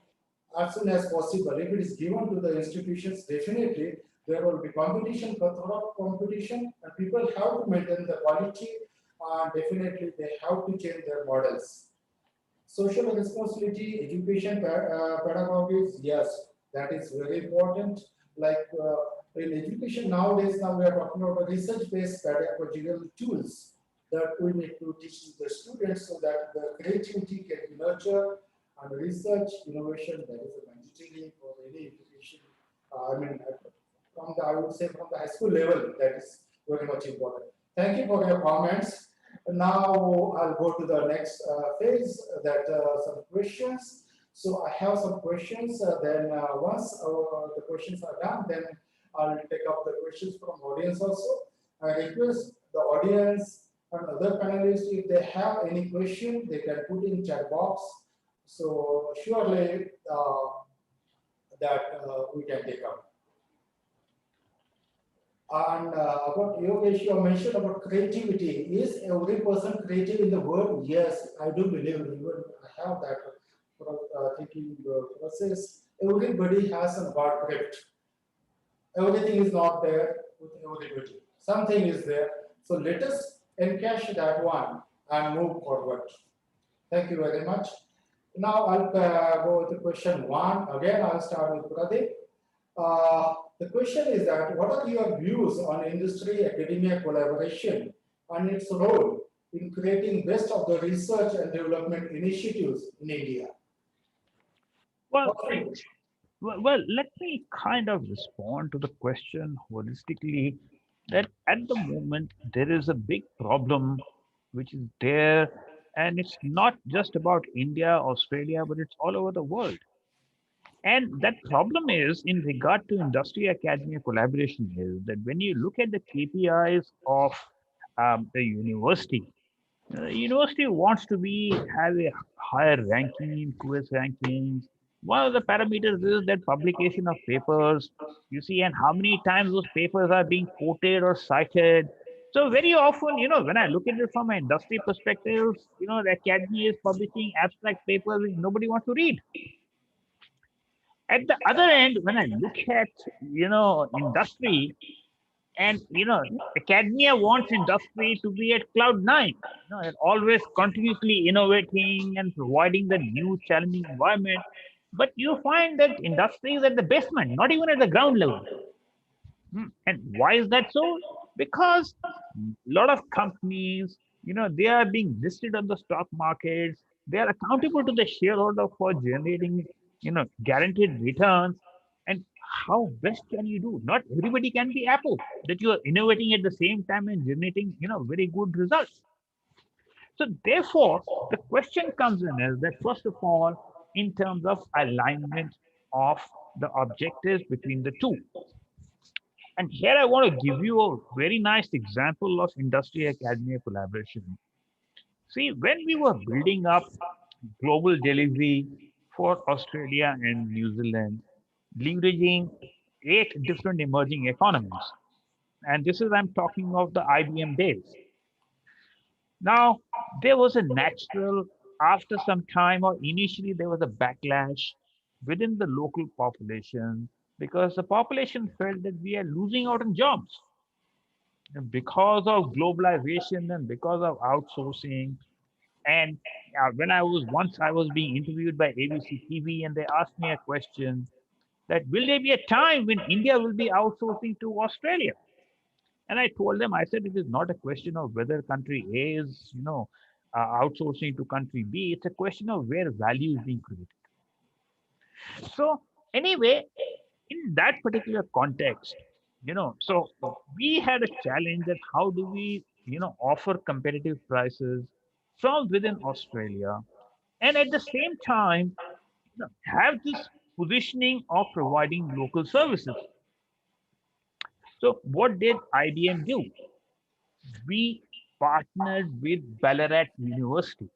as soon as possible. If it is given to the institutions, definitely there will be competition, cutthroat competition, and people have to maintain the quality. Definitely, they have to change their models. Social responsibility, education, pedagogies, yes, that is very important. Like in education nowadays, now we are talking about research-based pedagogical tools that we need to teach the students so that the creativity can be nurtured and research, innovation, that is a mandatory for any education. I mean, from the, I would say from the high school level, that is very much important. Thank you for your comments. Now I'll go to the next phase, that some questions. So I have some questions. Then once the questions are done, then I'll take up the questions from audience also. I request the audience and other panelists, if they have any question, they can put in chat box. So surely that we can take up. And about Yogesh, you mentioned about creativity. Is every person creative in the world? Yes, I do believe even I have that thinking process. Everybody has some God gift. Everything is not there with everybody. Something is there. So let us encash that one and move forward. Thank you very much. Now I'll go to question one. Again, I'll start with Pradeep. The question is that what are your views on industry academia collaboration and its role in creating best of the research and development initiatives in India? Well, well, let me kind of respond to the question holistically that at the moment there is a big problem which is there, and it's not just about India, Australia, but it's all over the world. And that problem is in regard to industry academia collaboration is that when you look at the KPIs of the university, the university wants to be have a higher ranking in quiz rankings. One of the parameters is that publication of papers, you see, and how many times those papers are being quoted or cited. So very often, when I look at it from an industry perspective, the academy is publishing abstract papers which nobody wants to read. At the other end, when I look at, industry, and academia wants industry to be at cloud nine, and always continuously innovating and providing the new challenging environment. But you find that industry is at the basement, not even at the ground level. And why is that so? Because a lot of companies, they are being listed on the stock markets. They are accountable to the shareholder for generating, guaranteed returns. And how best can you do? Not everybody can be Apple, that you are innovating at the same time and generating, very good results. So therefore, the question comes in is that first of all, in terms of alignment of the objectives between the two. And here I want to give you a very nice example of industry academia collaboration. See, when we were building up global delivery for Australia and New Zealand, leveraging 8 different emerging economies, and this is I'm talking of the IBM days. Now, There was a natural, after some time, or initially there was a backlash within the local population because the population felt that we are losing out on jobs. And because of globalization and because of outsourcing. And when I was being interviewed by ABC TV, and they asked me a question that will there be a time when India will be outsourcing to Australia? And I told them, I said, it is not a question of whether country A is, outsourcing to country B. It's a question of where value is being created. So anyway, in that particular context, so we had a challenge that how do we, offer competitive prices from within Australia, and at the same time, have this positioning of providing local services. So what did IBM do? We partnered with Ballarat University.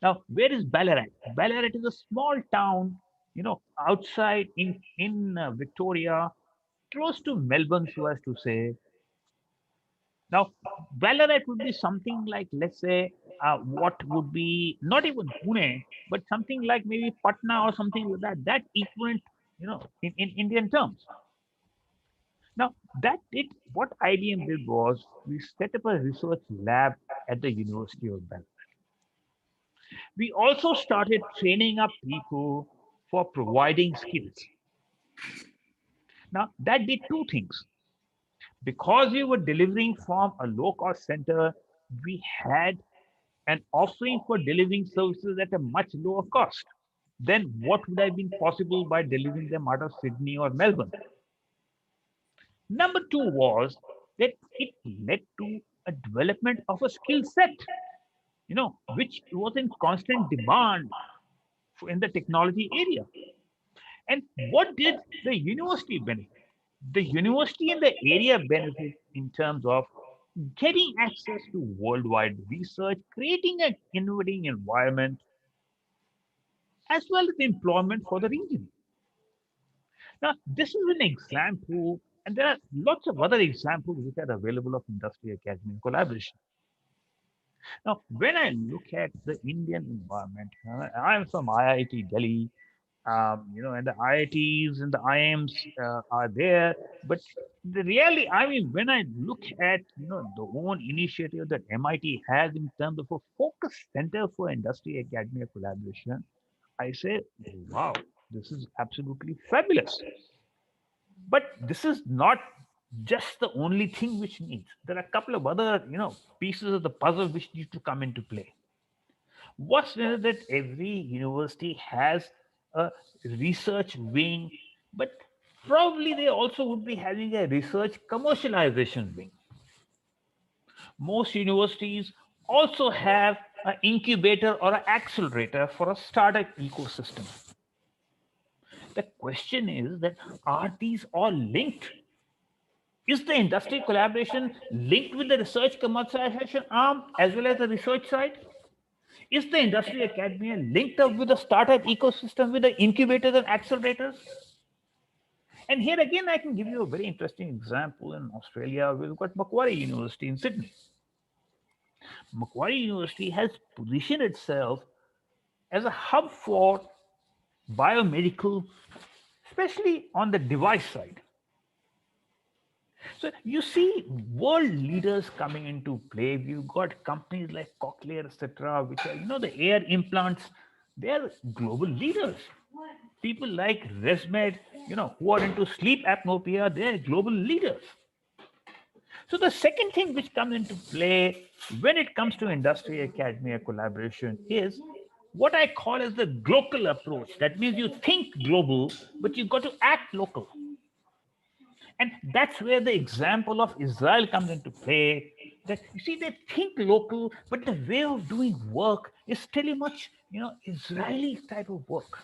Now, where is Ballarat? Ballarat is a small town, outside in Victoria, close to Melbourne, so as to say. Now, Ballarat would be something like, let's say, what would be not even Pune, but something like maybe Patna or something like that. That equivalent, in Indian terms. Now, what IBM did was we set up a research lab at the University of Ballarat. We also started training up people for providing skills. Now, that did two things. Because we were delivering from a low cost center, we had an offering for delivering services at a much lower cost than what would have been possible by delivering them out of Sydney or Melbourne. Number two was that it led to a development of a skill set, which was in constant demand in the technology area. And what did the university benefit? The university and the area benefit in terms of getting access to worldwide research, creating an innovating environment, as well as employment for the region. Now, this is an example, and there are lots of other examples which are available of industry academy collaboration. Now, when I look at the Indian environment, I'm from IIT Delhi, and the IITs and the IIMs are there. But the really, I mean, when I look at the own initiative that MIT has in terms of a focus center for industry academia collaboration, I say, wow, this is absolutely fabulous. But this is not just the only thing which needs. There are a couple of other, pieces of the puzzle which need to come into play. What's that every university has a research wing, but probably they also would be having a research commercialization wing. Most universities also have an incubator or an accelerator for a startup ecosystem. The question is that are these all linked? Is the industry collaboration linked with the research commercialization arm as well as the research side? Is the industry academia linked up with the startup ecosystem with the incubators and accelerators? And here again, I can give you a very interesting example in Australia. We've got Macquarie University in Sydney. Macquarie University has positioned itself as a hub for biomedical, especially on the device side. So you see world leaders coming into play. You've got companies like Cochlear, etc., which are, the ear implants. They're global leaders. People like ResMed, who are into sleep apnea, they're global leaders. So the second thing which comes into play when it comes to industry academia collaboration is what I call as the global approach. That means you think global, but you've got to act local. And that's where the example of Israel comes into play. That you see, they think local, but the way of doing work is still much, Israeli type of work.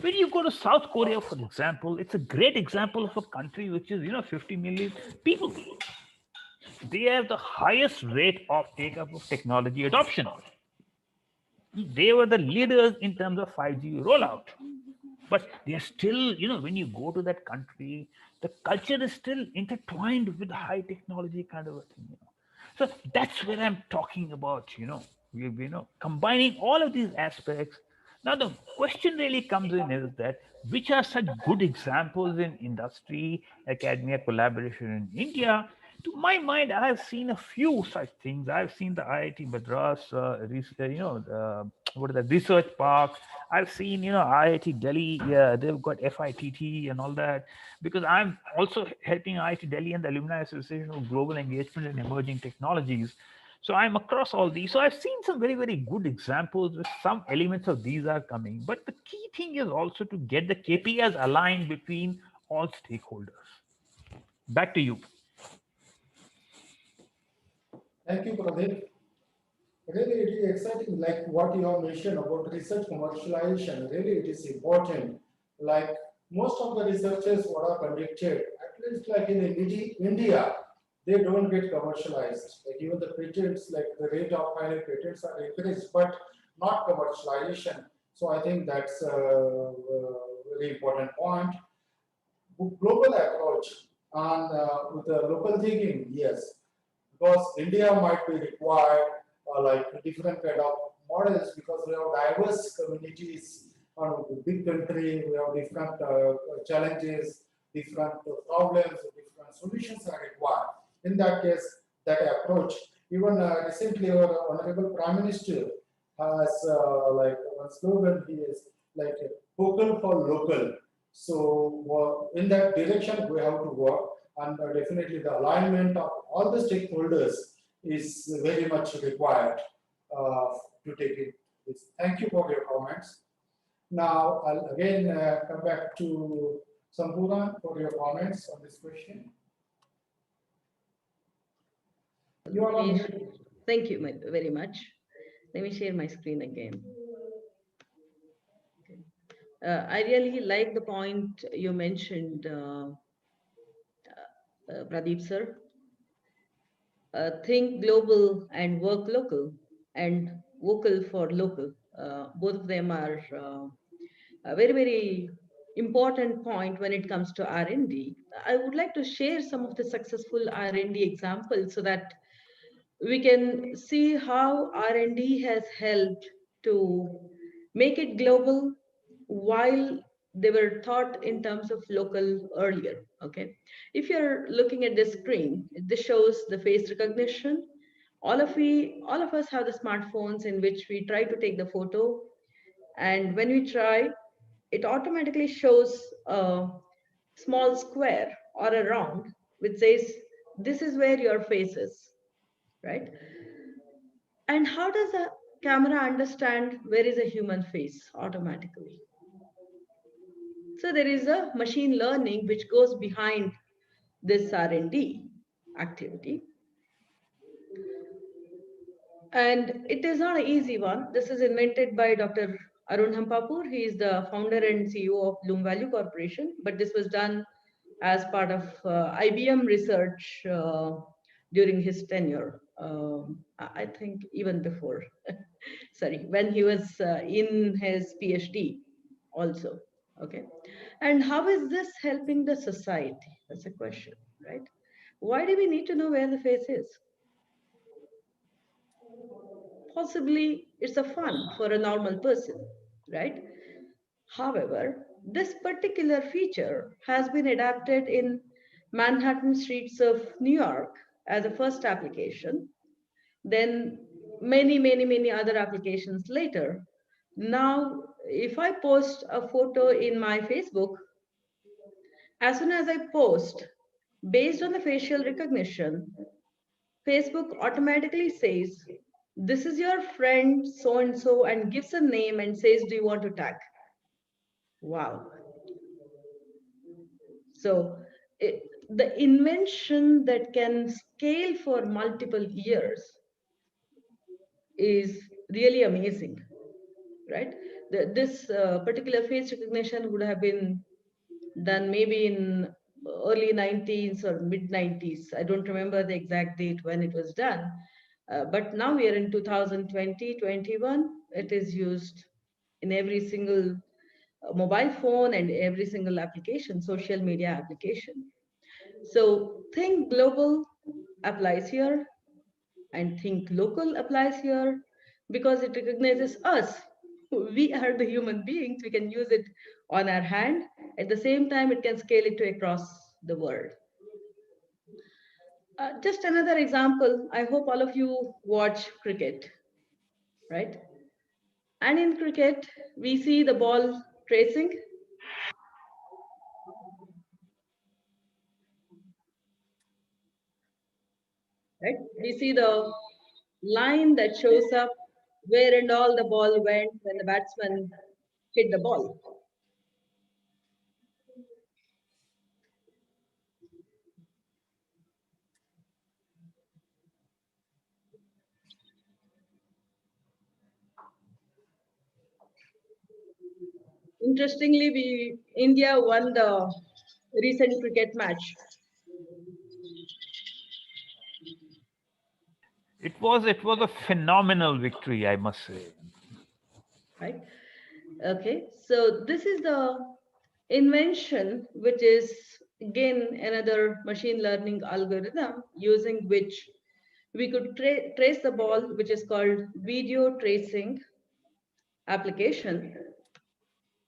When you go to South Korea, for example, it's a great example of a country which is, 50 million people. They have the highest rate of take up of technology adoption. They were the leaders in terms of 5G rollout. But they're still, when you go to that country, the culture is still intertwined with high technology kind of a thing. So that's where I'm talking about, combining all of these aspects. Now the question really comes in is that which are such good examples in industry, academia, collaboration in India? To my mind, I have seen a few such things. I've seen the IIT Madras, what is that, research park. I've seen, IIT Delhi. Yeah, they've got FITT and all that. Because I'm also helping IIT Delhi and the Alumni Association of Global Engagement in Emerging Technologies. So I'm across all these. So I've seen some very, very good examples where some elements of these are coming. But the key thing is also to get the KPIs aligned between all stakeholders. Back to you. Thank you, Pradeep. Really, it is exciting, like what you have mentioned about research commercialization. Really, it is important. Like most of the researchers what are conducted, at least like in India, they don't get commercialized. Like even the patents, like the rate of filing patents are increased, but not commercialization. So I think that's a very important point. Global approach and with the local thinking, yes, because India might be required like different kind of models because we have diverse communities and a big country, we have different challenges, different problems, different solutions are required. In that case, that approach, even recently our Honorable Prime Minister has like one slogan, he is like vocal for local. So in that direction, we have to work, and definitely the alignment of all the stakeholders is very much required uh, to take it. Thank you for your comments. Now, I'll again come back to Sampuran for your comments on this question. You are on Yes, mute. thank you very much. Let me share my screen again. I really like the point you mentioned, Pradeep sir. Think global and work local, and vocal for local. Both of them are a very, very important point when it comes to R&D. I would like to share some of the successful R&D examples so that we can see how R&D has helped to make it global while they were thought in terms of local earlier. Okay, if you're looking at the screen, this shows the face recognition. All of us have the smartphones in which we try to take the photo, and when we try, it automatically shows a small square or a round which says this is where your face is, right? And how does a camera understand where is a human face automatically? So there is a machine learning which goes behind this R&D activity. And it is not an easy one. This is invented by Dr. Arun Hampapur. He is the founder and CEO of Bloom Value Corporation, but this was done as part of IBM research during his tenure. I think even before, sorry, when he was in his PhD also. Okay. And how is this helping the society? That's a question, right? Why do we need to know where the face is? Possibly it's a fun for a normal person, right? However, this particular feature has been adapted in Manhattan streets of New York as a first application, then many other applications later. Now, if I post a photo in my Facebook, as soon as I post, based on the facial recognition, Facebook automatically says, this is your friend so and so, and gives a name and says, do you want to tag? Wow. So the invention that can scale for multiple years is really amazing, right? This particular face recognition would have been done maybe in early 90s or mid 90s. I don't remember the exact date when it was done. But now we are in 2020, 21. It is used in every single mobile phone and every single application, social media application. So think global applies here. And think local applies here because it recognizes us. We are the human beings. We can use it on our hand. At the same time, it can scale it to across the world. Just another example. I hope all of you watch cricket, right? And in cricket, we see the ball tracing, right? We see the line that shows up where and all the ball went when the batsman hit the ball. Interestingly, India won the recent cricket match, It was a phenomenal victory, I must say. right? Okay, so this is the invention, which is again another machine learning algorithm using which we could trace the ball, which is called video tracing application.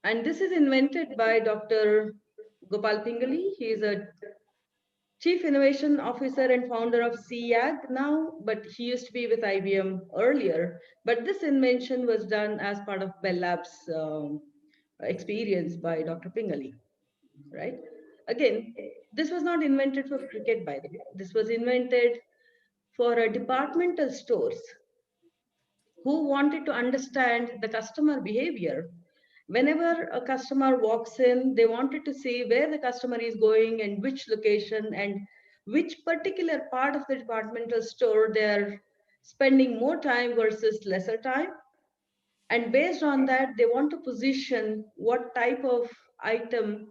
And this is invented by Dr. Gopal Pingali. He is a Chief Innovation Officer and founder of CIAG now, but he used to be with IBM earlier. But this invention was done as part of Bell Labs experience by Dr. Pingali, right? Again, this was not invented for cricket, by the way. This was invented for departmental stores who wanted to understand the customer behavior. Whenever a customer walks in, they wanted to see where the customer is going and which location and which particular part of the departmental store they're spending more time versus lesser time. And based on that, they want to position what type of item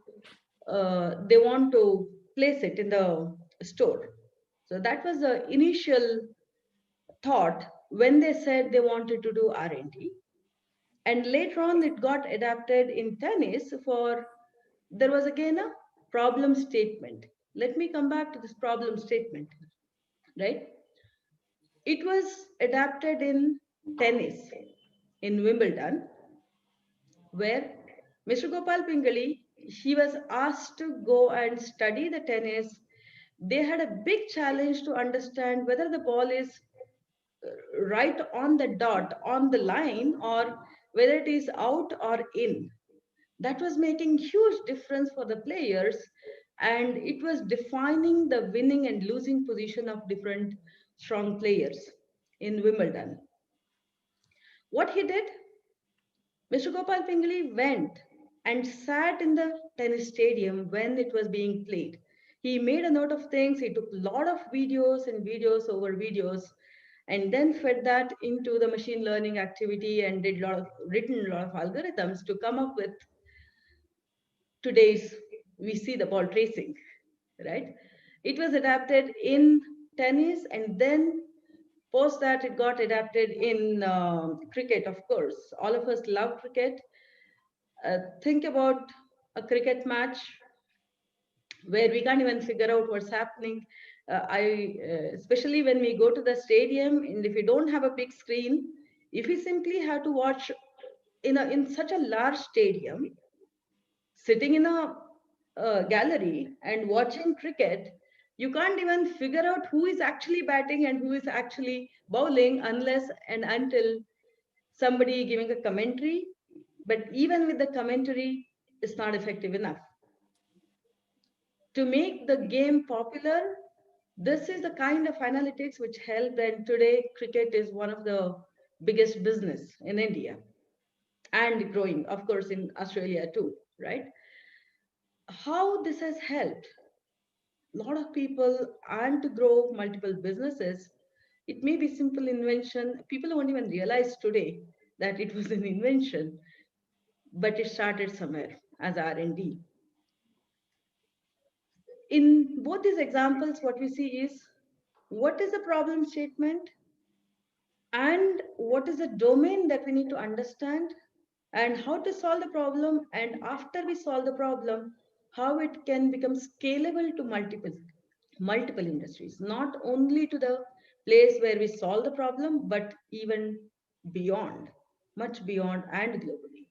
they want to place it in the store. So that was the initial thought when they said they wanted to do R&D. And later on, it got adapted in tennis for, there was again a problem statement. Let me come back to this problem statement, right? It was adapted in tennis in Wimbledon, where Mr. Gopal Pingali, he was asked to go and study the tennis. They had a big challenge to understand whether the ball is right on the dot, on the line, or whether it is out or in. That was making huge difference for the players, and it was defining the winning and losing position of different strong players in Wimbledon. What he did, Mr. Gopal Pingali went and sat in the tennis stadium when it was being played. He made a note of things. He took a lot of videos and videos over videos, and then fed that into the machine learning activity and did written a lot of algorithms to come up with today's, we see the ball tracing, right? It was adapted in tennis, and then post that it got adapted in cricket. Of course, all of us love cricket. Think about a cricket match where we can't even figure out what's happening. Especially when we go to the stadium, and if you don't have a big screen, if you simply have to watch in such a large stadium, sitting in a gallery and watching cricket, you can't even figure out who is actually batting and who is actually bowling unless and until somebody giving a commentary. But even with the commentary, it's not effective enough. To make the game popular, this is the kind of analytics which helped, and today cricket is one of the biggest business in India and growing, of course, in Australia too, right? How this has helped a lot of people and to grow multiple businesses. It may be simple invention. People won't even realize today that it was an invention, but it started somewhere as R&D. In both these examples, what we see is what is the problem statement and what is the domain that we need to understand and how to solve the problem. And after we solve the problem, how it can become scalable to multiple industries, not only to the place where we solve the problem, but even beyond, much beyond and globally.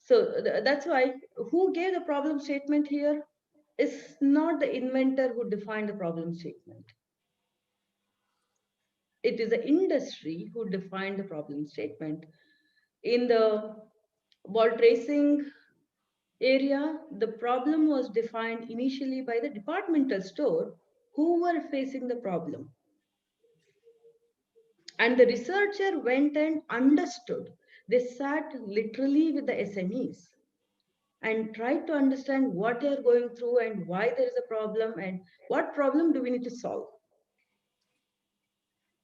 So that's why who gave the problem statement here is not the inventor who defined the problem statement. It is the industry who defined the problem statement. In the ball tracing area, the problem was defined initially by the departmental store who were facing the problem. And the researcher went and understood. They sat literally with the SMEs and tried to understand what they are going through and why there is a problem and what problem do we need to solve.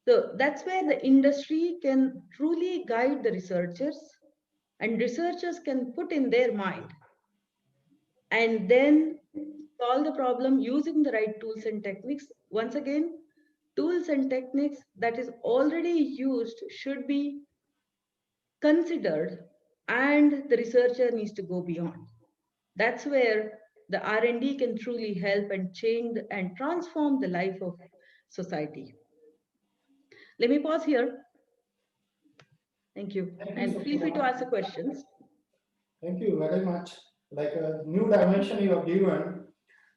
So that's where the industry can truly guide the researchers, and researchers can put in their mind and then solve the problem using the right tools and techniques. Once again, tools and techniques that is already used should be considered, and the researcher needs to go beyond. That's where the R&D can truly help and change and transform the life of society. Let me pause here. Thank you. Thank you, And feel free to Supriya. ask the questions. Thank you very much. Like a new dimension you have given,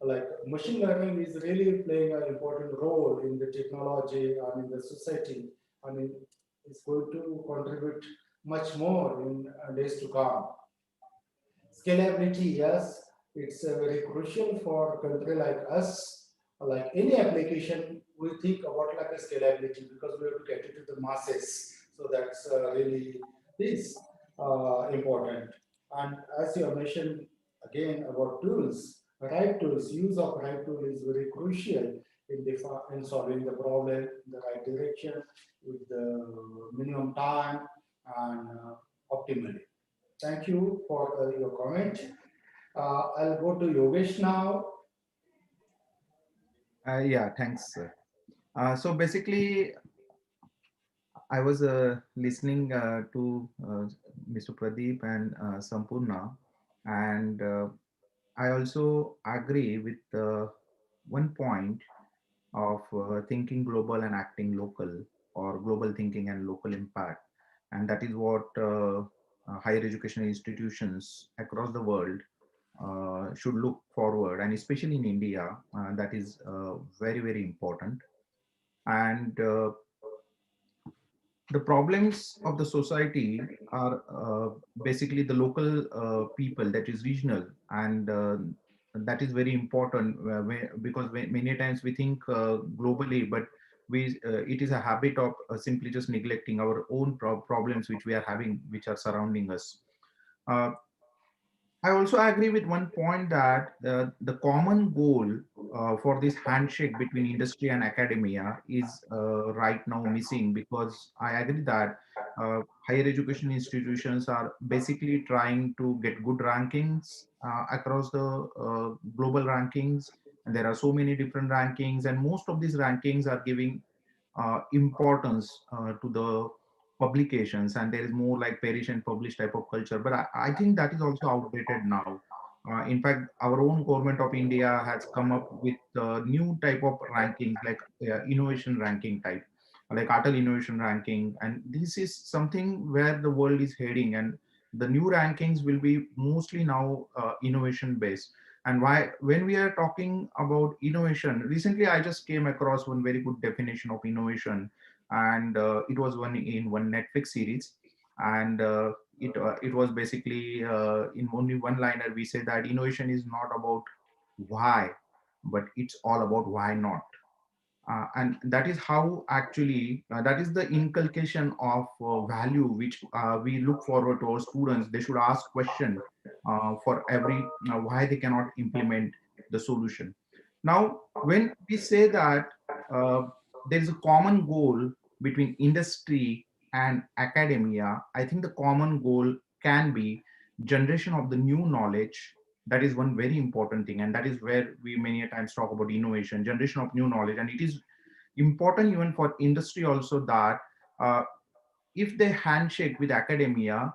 like machine learning is really playing an important role in the technology and in the society. I mean, it's going to contribute much more in days to come. Scalability, yes, it's very crucial for a country like us. Like any application, we think about like a scalability because we have to get it to the masses. So that's really is important. And as you have mentioned again about tools, right tools, use of right tool is very crucial in solving the problem in the right direction with the minimum time and optimally. Thank you for your comment. I'll go to Yogesh now. Yeah, thanks, sir. So basically, I was listening to Mr. Pradeep and Sampurna, and I also agree with one point of thinking global and acting local, or global thinking and local impact. And that is what higher education institutions across the world should look forward, and especially in India, that is very, very important. And the problems of the society are basically the local people, that is regional, and that is very important because many times we think globally, but it is a habit of simply just neglecting our own problems which we are having, which are surrounding us. uh, I also agree with one point that the common goal for this handshake between industry and academia is right now missing, because I agree that higher education institutions are basically trying to get good rankings across the global rankings. And there are so many different rankings, and most of these rankings are giving importance to the publications, and there is more like perish and publish type of culture, but I think that is also outdated now. In fact, our own government of India has come up with new type of rankings, like innovation ranking type, like Atal innovation ranking, and this is something where the world is heading, and the new rankings will be mostly now innovation based. And why, when we are talking about innovation, recently I just came across one very good definition of innovation, and it was one in one Netflix series, and it was basically in only one liner we say that innovation is not about why, but it's all about why not. And that is how actually that is the inculcation of value which we look forward to our students. They should ask question for every why they cannot implement the solution. Now when we say that uh, there is a common goal between industry and academia, I think the common goal can be generation of the new knowledge. That is one very important thing, and that is where we many a times talk about innovation, generation of new knowledge. And it is important even for industry also that uh, if they handshake with academia,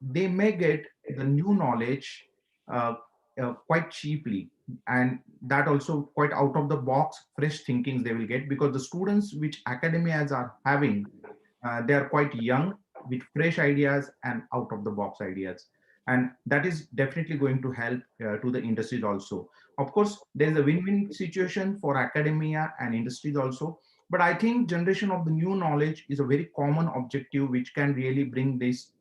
they may get the new knowledge uh, quite cheaply, and that also quite out of the box fresh thinkings they will get, because the students which academias are having, they are quite young with fresh ideas and out of the box ideas, and that is definitely going to help to the industries also. Of course there is a win-win situation for academia and industries also, but I think generation of the new knowledge is a very common objective which can really bring this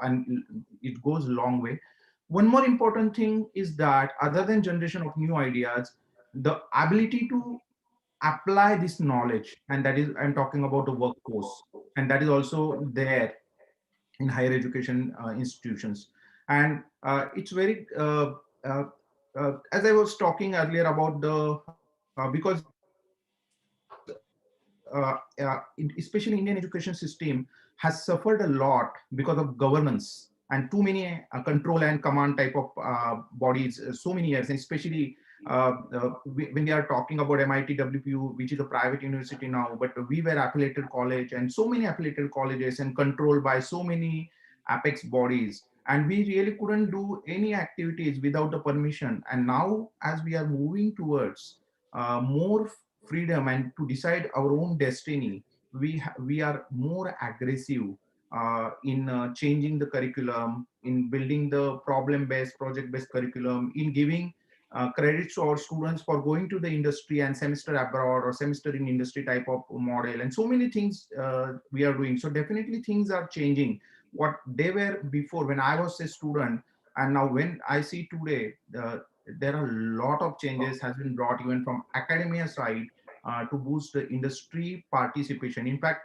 and it goes a long way. One more important thing is that other than generation of new ideas, the ability to apply this knowledge, and that is I'm talking about the workforce, and that is also there in higher education institutions. And it's very as I was talking earlier about the because especially Indian education system has suffered a lot because of governance and too many control and command type of bodies so many years, and especially when we are talking about MIT WPU, which is a private university now, but we were affiliated college, and so many affiliated colleges and controlled by so many apex bodies, and we really couldn't do any activities without the permission. And now as we are moving towards more freedom and to decide our own destiny, we are more aggressive in changing the curriculum, in building the problem based project based curriculum, in giving credits to our students for going to the industry and semester abroad or semester in industry type of model, and so many things we are doing. So definitely things are changing what they were before when I was a student, and now when I see today, there are a lot of changes has been brought even from academia side to boost the industry participation. In fact,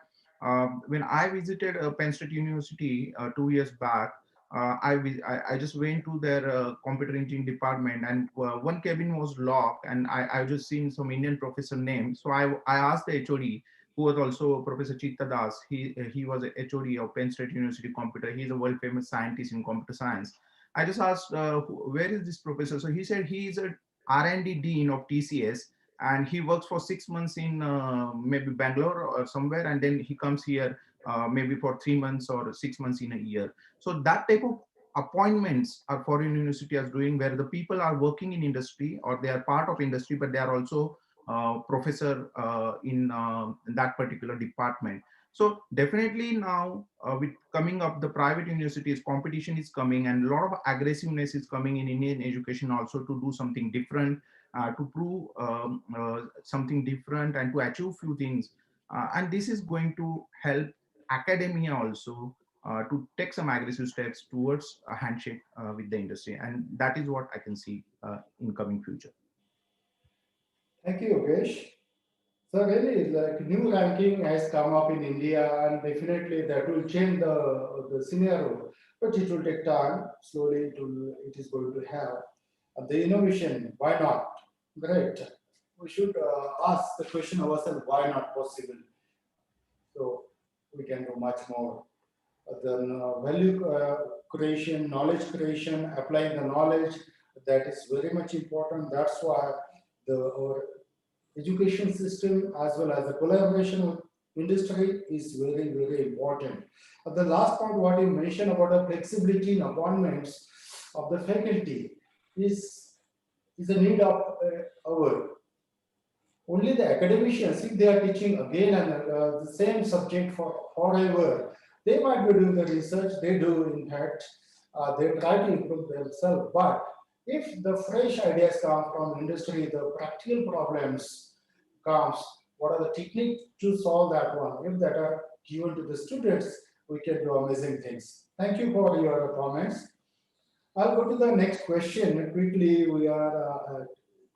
when I visited Penn State University 2 years back, I just went to their computer engineering department, and one cabin was locked, and I just seen some Indian professor name. So I asked the HOD, who was also Professor Chitta Das. He was a HOD of Penn State University Computer. He's a world famous scientist in computer science. I just asked, where is this professor? So he said he is a R&D dean of TCS, and he works for 6 months in maybe Bangalore or somewhere, and then he comes here maybe for 3 months or 6 months in a year. So that type of appointments are foreign university are doing, where the people are working in industry or they are part of industry, but they are also professor in that particular department. So definitely now with coming up the private universities, competition is coming, and a lot of aggressiveness is coming in Indian education also to do something different, to prove something different and to achieve few things. And this is going to help academia also to take some aggressive steps towards a handshake with the industry. And that is what I can see in coming future. Thank you, Yogesh. So really, like new ranking has come up in India, and definitely that will change the scenario. But it will take time. Slowly, it is going to have the innovation. Why not? Great. We should ask the question ourselves: why not possible? So we can do much more. Then value creation, knowledge creation, applying the knowledge, that is very much important. That's why our education system as well as the collaboration with industry is very, very important. The last point, what you mentioned about the flexibility in appointments of the faculty is a need of our only the academicians, if they are teaching again and the same subject for forever, they might be doing the research, they do in fact, they try to improve themselves. But if the fresh ideas come from industry, the practical problems comes, what are the techniques to solve that one? If that are given to the students, we can do amazing things. Thank you for your comments. I'll go to the next question quickly. We are at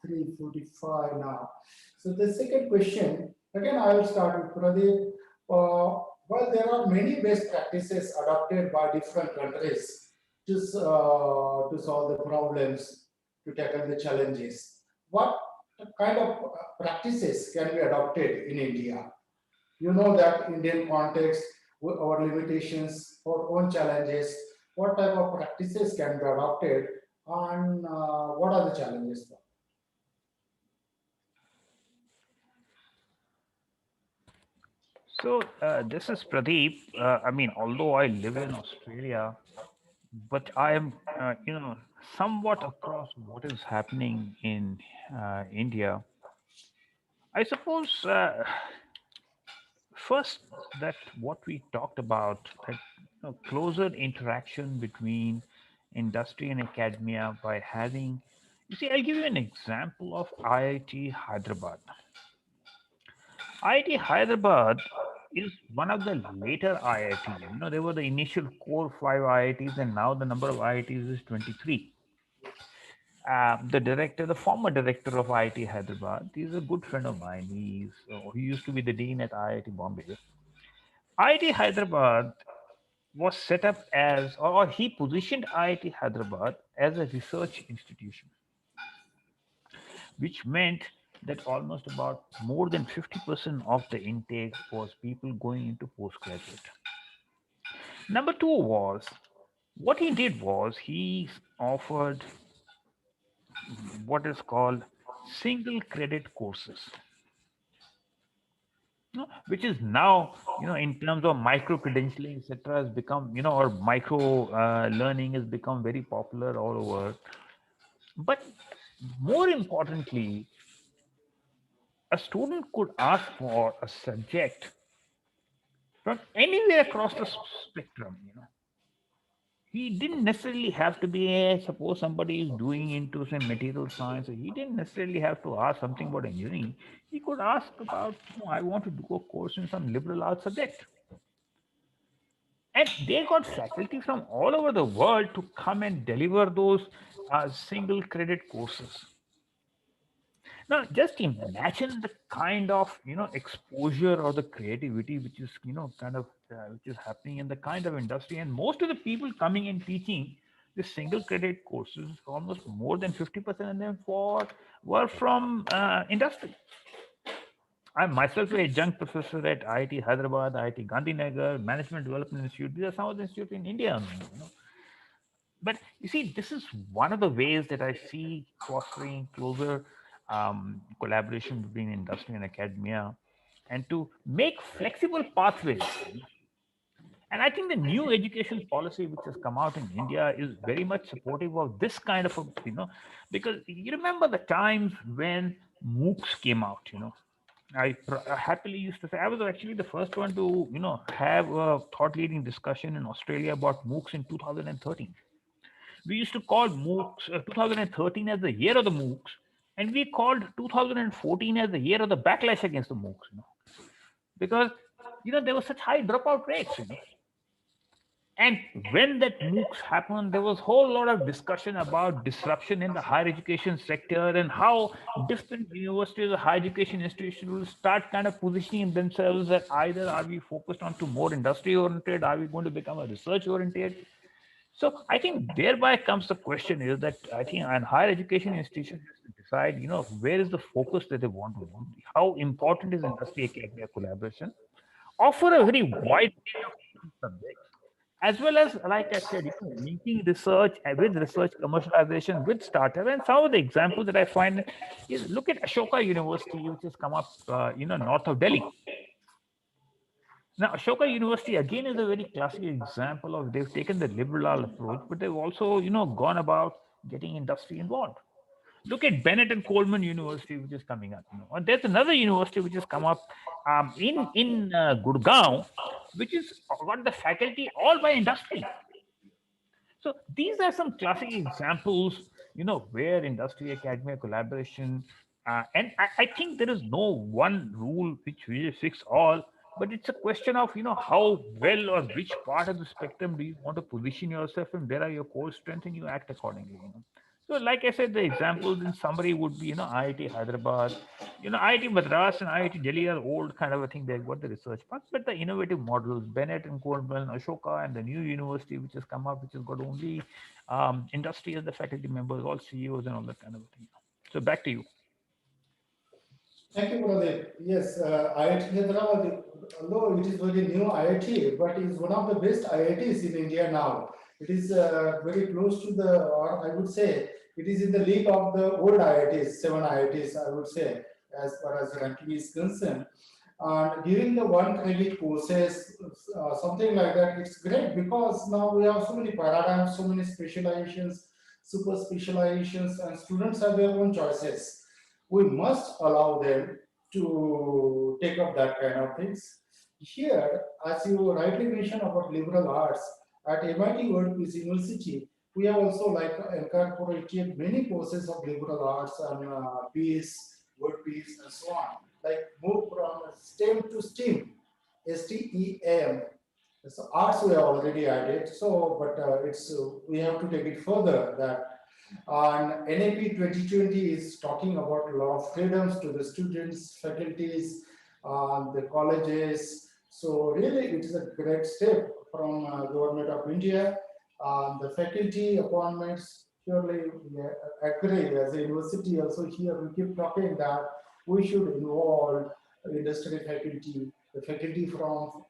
3:45 now. So the second question, again, I will start with Pradeep. Well, there are many best practices adopted by different countries to solve the problems, to tackle the challenges. What kind of practices can be adopted in India? You know that Indian context, our limitations, our own challenges, what type of practices can be adopted, and what are the challenges? So this is Pradeep. I mean, although I live in Australia, but I am, somewhat across what is happening in India, I suppose first that what we talked about, that closer interaction between industry and academia by having, you see, I'll give you an example of IIT Hyderabad. IIT Hyderabad is one of the later IITs. There were the initial core five IITs, and now the number of IITs is 23. The former director of IIT Hyderabad, he's a good friend of mine. He used to be the dean at IIT Bombay. IIT Hyderabad was set up as, or he positioned IIT Hyderabad as a research institution, which meant that almost about more than 50% of the intake was people going into postgraduate. Number two was, what he did was he offered what is called single credit courses, which is now, in terms of micro credentialing, etc., has become, or micro learning has become very popular all over. But more importantly, a student could ask for a subject from anywhere across the spectrum. He didn't necessarily have to be suppose somebody is doing into say material science, he didn't necessarily have to ask something about engineering. He could ask about, I want to do a course in some liberal arts subject, and they got faculty from all over the world to come and deliver those single credit courses. Now, just imagine the kind of exposure or the creativity which is kind of which is happening in the kind of industry, and most of the people coming and teaching the single credit courses, almost more than 50% of them were from industry. I'm myself a adjunct professor at IIT Hyderabad, IIT Gandhinagar, Management Development Institute. These are some of the institutes in India. But you see, this is one of the ways that I see fostering closer collaboration between industry and academia, and to make flexible pathways. And I think the new education policy which has come out in India is very much supportive of this kind of because you remember the times when MOOCs came out. I happily used to say I was actually the first one to have a thought leading discussion in Australia about MOOCs in 2013. We used to call MOOCs 2013 as the year of the MOOCs, and we called 2014 as the year of the backlash against the MOOCs. Because there were such high dropout rates. And when that MOOCs happened, there was a whole lot of discussion about disruption in the higher education sector and how different universities or higher education institutions will start kind of positioning themselves that either are we focused on to more industry oriented, are we going to become a research oriented. So I think thereby comes the question is that I think an higher education institution has to decide, where is the focus that they want to do, how important is industry academia collaboration, offer a very wide range of subjects, as well as, like I said, linking research with research commercialization with startup. And some of the examples that I find is look at Ashoka University, which has come up, north of Delhi. Now, Ashoka University again is a very classic example of they've taken the liberal approach, but they've also, gone about getting industry involved. Look at Bennett and Coleman University, which is coming up. And there's another university which has come up in Gurgaon, which is got the faculty all by industry. So these are some classic examples, where industry academia collaboration, and I think there is no one rule which really fix all, but it's a question of how well or which part of the spectrum do you want to position yourself, and where are your core strengths, and you act accordingly. So, like I said, the examples in summary would be, IIT Hyderabad, IIT Madras and IIT Delhi are old kind of a thing. They've got the research part, but the innovative models, Bennett and Coleman, Ashoka, and the new university which has come up, which has got only industry as the faculty members, all CEOs and all that kind of a thing. So, back to you. Thank you, Pradeep. Yes, IIT Hyderabad, although it is very new IIT, but it is one of the best IITs in India now. It is very close to the, or I would say, it is in the league of the old IITs, seven IITs, I would say, as far as ranking is concerned. And during the one credit courses, something like that, it's great because now we have so many paradigms, so many specializations, super specializations, and students have their own choices. We must allow them to take up that kind of things. Here, as you rightly mentioned about liberal arts, at MIT World Peace University, we have also like incorporated many courses of liberal arts and peace, world peace, and so on. Like move from STEM to STEAM, STEAM. So arts we have already added. So, but it's we have to take it further. That and NAP 2020 is talking about a lot of freedoms to the students, faculties, the colleges. So really, it is a great step from Government of India. The faculty appointments, surely we agree as a university also here we keep talking that we should involve industry faculty, the faculty from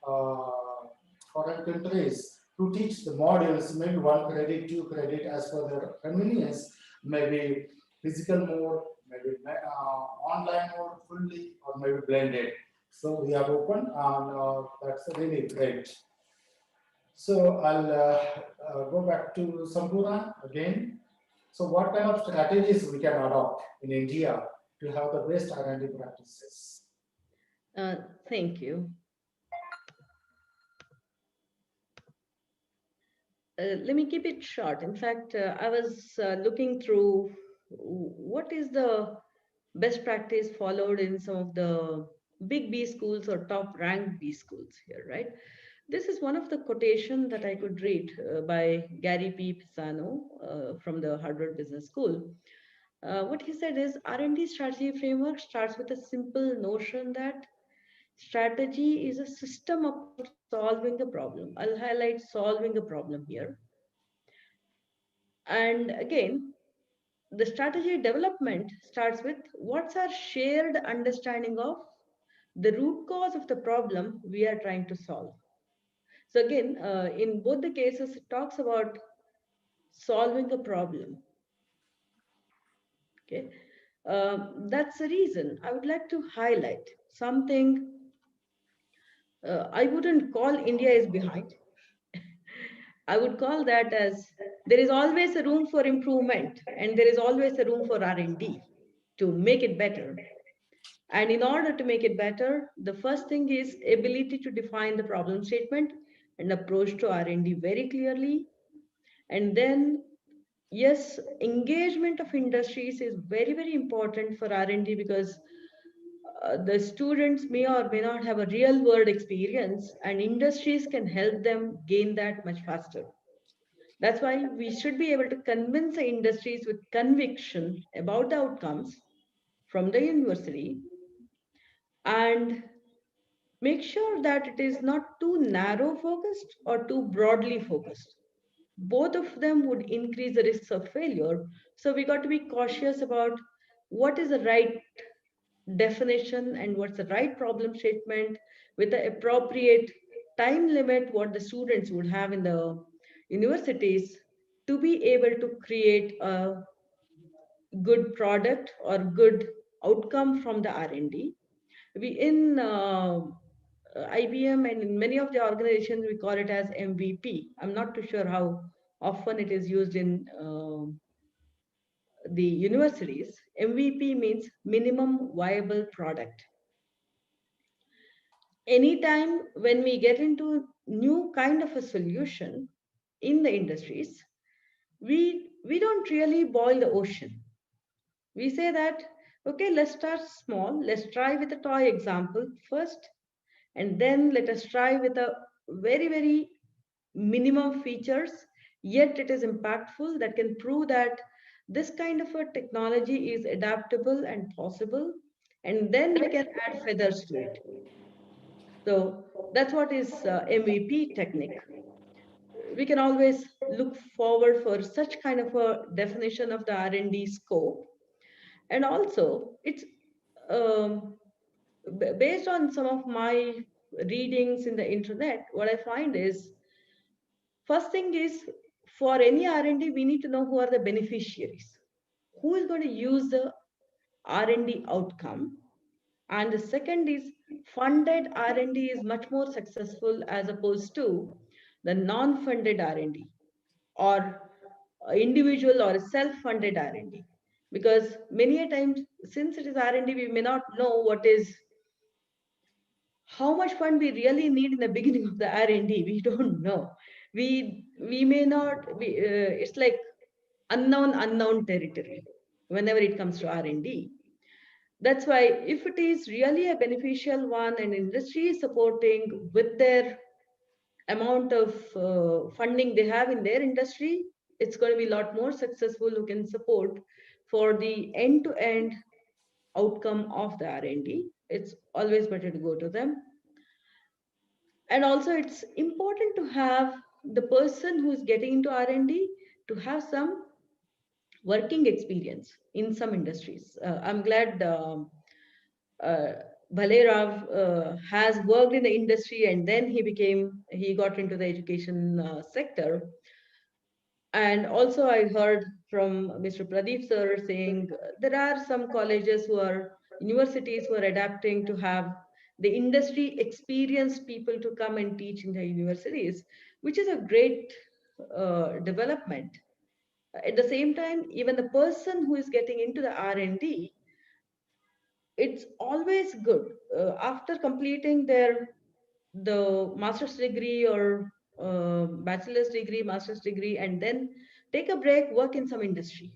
foreign countries to teach the modules, maybe one credit, two credit as per their convenience, maybe physical mode, maybe online mode fully, or maybe blended. So we are open and that's really great. So I'll go back to Sampurna again. So what kind of strategies we can adopt in India to have the best R&D practices? Uh, thank you. Let me keep it short. In fact, I was looking through what is the best practice followed in some of the big B schools or top ranked B schools here, right? This is one of the quotation that I could read by Gary P. Pisano from the Harvard Business School. What he said is R&D strategy framework starts with a simple notion that strategy is a system approach to solving a problem. I'll highlight solving a problem here. And again, the strategy development starts with what's our shared understanding of the root cause of the problem we are trying to solve. So again, in both the cases, it talks about solving a problem. Okay, that's the reason I would like to highlight something. I wouldn't call India is behind. I would call that as there is always a room for improvement, and there is always a room for R&D to make it better. And in order to make it better, the first thing is ability to define the problem statement and approach to R&D very clearly. And then, yes, engagement of industries is very, very important for R&D because the students may or may not have a real world experience, and industries can help them gain that much faster. That's why we should be able to convince the industries with conviction about the outcomes from the university and make sure that it is not too narrow focused or too broadly focused. Both of them would increase the risks of failure. So we got to be cautious about what is the right definition and what's the right problem statement with the appropriate time limit what the students would have in the universities to be able to create a good product or good outcome from the R&D. We in IBM and in many of the organizations we call it as MVP. I'm not too sure how often it is used in the universities. MVP means minimum viable product. Anytime when we get into new kind of a solution in the industries, we don't really boil the ocean. We say that okay, let's start small, let's try with a toy example first, and then let us try with a very very minimum features, yet it is impactful that can prove that this kind of a technology is adaptable and possible, and then we can add feathers to it. So that's what is MVP technique. We can always look forward for such kind of a definition of the R&D scope. And also, it's um, based on some of my readings in the internet, what I find is first thing is for any R&D, we need to know who are the beneficiaries, who is going to use the R&D outcome. And the second is funded R&D is much more successful as opposed to the non-funded R&D or individual or a self-funded R&D, because many a times, since it is R&D, we may not know what is how much fund we really need in the beginning of the R&D. We don't know. We may not. It's like unknown territory whenever it comes to R&D. That's why if it is really a beneficial one and industry is supporting with their amount of funding they have in their industry, it's going to be a lot more successful who can support for the end-to-end outcome of the R&D. It's always better to go to them. And also it's important to have the person who is getting into R&D to have some working experience in some industries. I'm glad uh, Bhalerav has worked in the industry and then he got into the education sector. And also I heard from Mr. Pradeep sir saying there are some colleges universities who are adapting to have the industry experienced people to come and teach in the universities, which is a great development. At the same time, even the person who is getting into the R&D, it's always good after completing the master's degree or bachelor's degree, master's degree, and then take a break, work in some industry,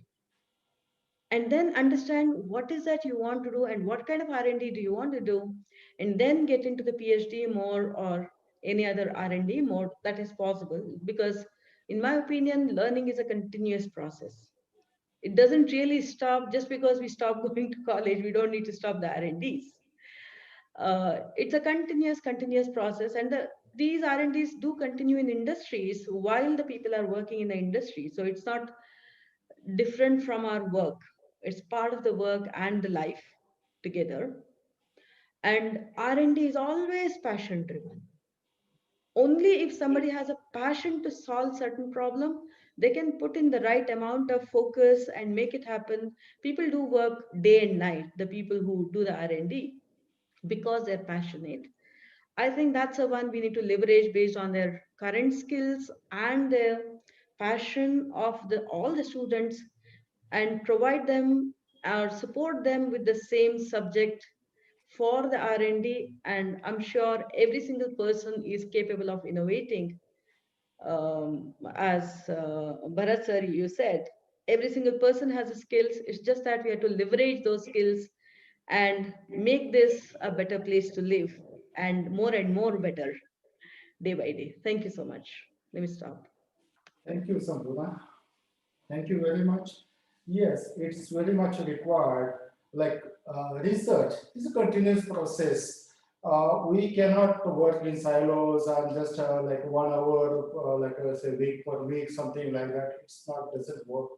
and then understand what is that you want to do and what kind of R&D do you want to do, and then get into the PhD more or any other R&D more that is possible. Because in my opinion, learning is a continuous process. It doesn't really stop just because we stop going to college. We don't need to stop the R&Ds. It's a continuous process, and these R&Ds do continue in industries while the people are working in the industry. So it's not different from our work. It's part of the work and the life together. And R&D is always passion driven. Only if somebody has a passion to solve certain problem, they can put in the right amount of focus and make it happen. People do work day and night, the people who do the R&D, because they're passionate. I think that's the one we need to leverage based on their current skills and their passion of all the students, and provide them or support them with the same subject for the R&D. And I'm sure every single person is capable of innovating. As Bharat sir, you said, every single person has the skills. It's just that we have to leverage those skills and make this a better place to live, and more better day by day. Thank you so much. Let me stop. Thank you, Sambhuna. Thank you very much. Yes, it's very much required. Like research is a continuous process. We cannot work in silos and just like 1 hour, like say week per week, something like that. It's not doesn't work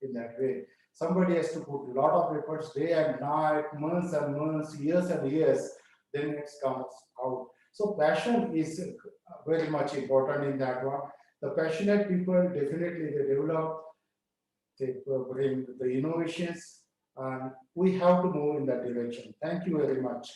in that way. Somebody has to put a lot of efforts day and night, months and months, years and years. Then it comes out. So passion is very much important in that one. The passionate people definitely they develop, they bring the innovations, and we have to move in that direction. Thank you very much.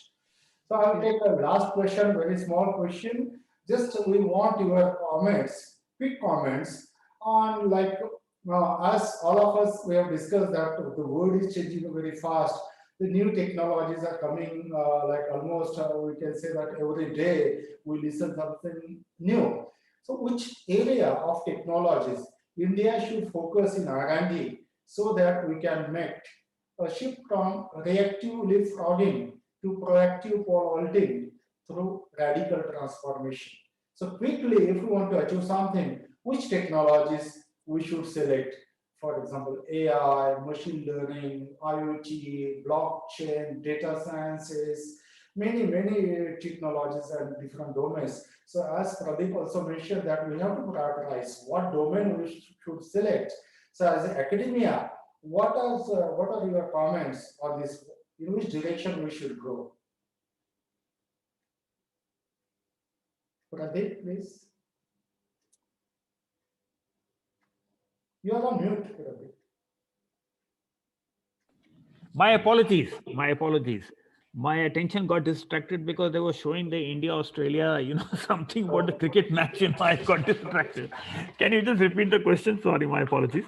So I'll take a last question, very small question. Just we want your comments, quick comments on like as all of us we have discussed that the world is changing very fast. The new technologies are coming like almost we can say that every day we listen something new. So which area of technologies India should focus in R&D so that we can make a shift from reactive leapfrogging to proactive pole through radical transformation. So quickly, if we want to achieve something, which technologies we should select? For example, AI, machine learning, IoT, blockchain, data sciences, many technologies and different domains. So as Pradeep also mentioned that we have to prioritize what domain we should select. So as academia, what are your comments on this? In which direction we should go? Pradeep, please. You are on mute, Pradeep. My apologies. My apologies. My attention got distracted because they were showing the India Australia, something about the cricket match, and I got distracted. Can you just repeat the question? Sorry, my apologies.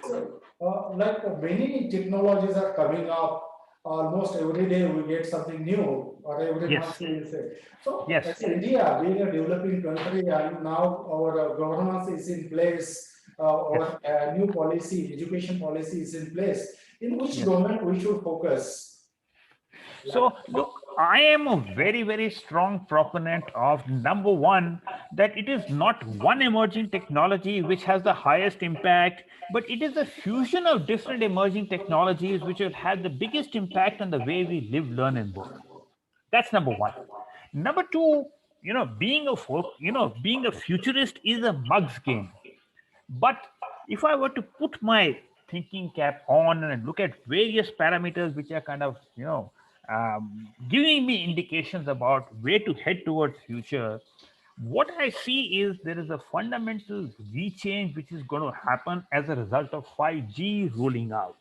Like many technologies are coming up. Almost every day we get something new, or every month Yes, we will say. So, yes, as India being a developing country, and now our governance is in place, yes, our new policy, education policy is in place. In which yes. domain we should focus? Like, So, look, I am a very, very strong proponent of number one, that it is not one emerging technology which has the highest impact, but it is a fusion of different emerging technologies which will have the biggest impact on the way we live, learn, and work. That's number one. Number two, being a futurist is a mug's game. But if I were to put my thinking cap on and look at various parameters which are kind of, giving me indications about where to head towards future, what I see is there is a fundamental rechange which is going to happen as a result of 5G rolling out.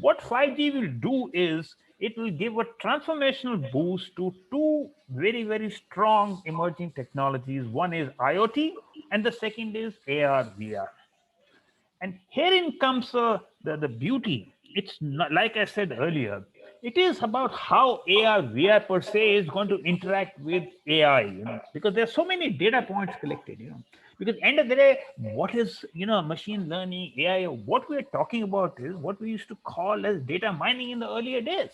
What 5G will do is it will give a transformational boost to two very, very strong emerging technologies. One is IoT, and the second is AR, VR. And herein comes the beauty. It's not, like I said earlier, it is about how AR, VR per se is going to interact with AI, because there are so many data points collected, Because end of the day, what is, machine learning, AI, what we're talking about is what we used to call as data mining in the earlier days.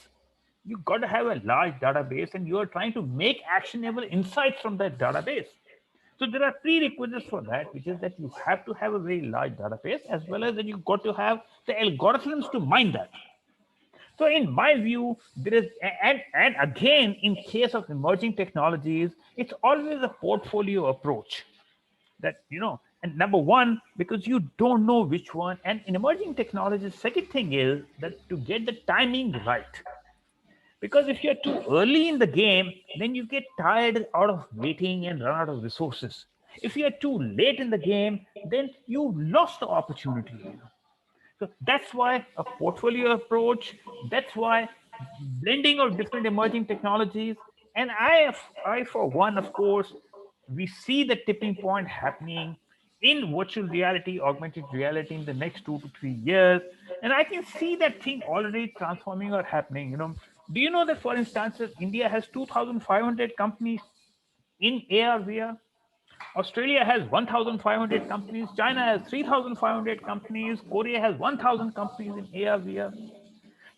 You got to have a large database and you're trying to make actionable insights from that database. So there are prerequisites for that, which is that you have to have a very large database as well as that you've got to have the algorithms to mine that. So in my view, there is, and again, in case of emerging technologies, it's always a portfolio approach that, and number one, because you don't know which one. And in emerging technologies, second thing is that to get the timing right, because if you're too early in the game, then you get tired out of waiting and run out of resources. If you're too late in the game, then you lost the opportunity. So that's why a portfolio approach, that's why blending of different emerging technologies. And I for one, of course, we see the tipping point happening in virtual reality, augmented reality in the next 2 to 3 years. And I can see that thing already transforming or happening. Do you know that, for instance, that India has 2,500 companies in AR, VR? Australia has 1,500 companies. China has 3,500 companies. Korea has 1,000 companies in AR, VR.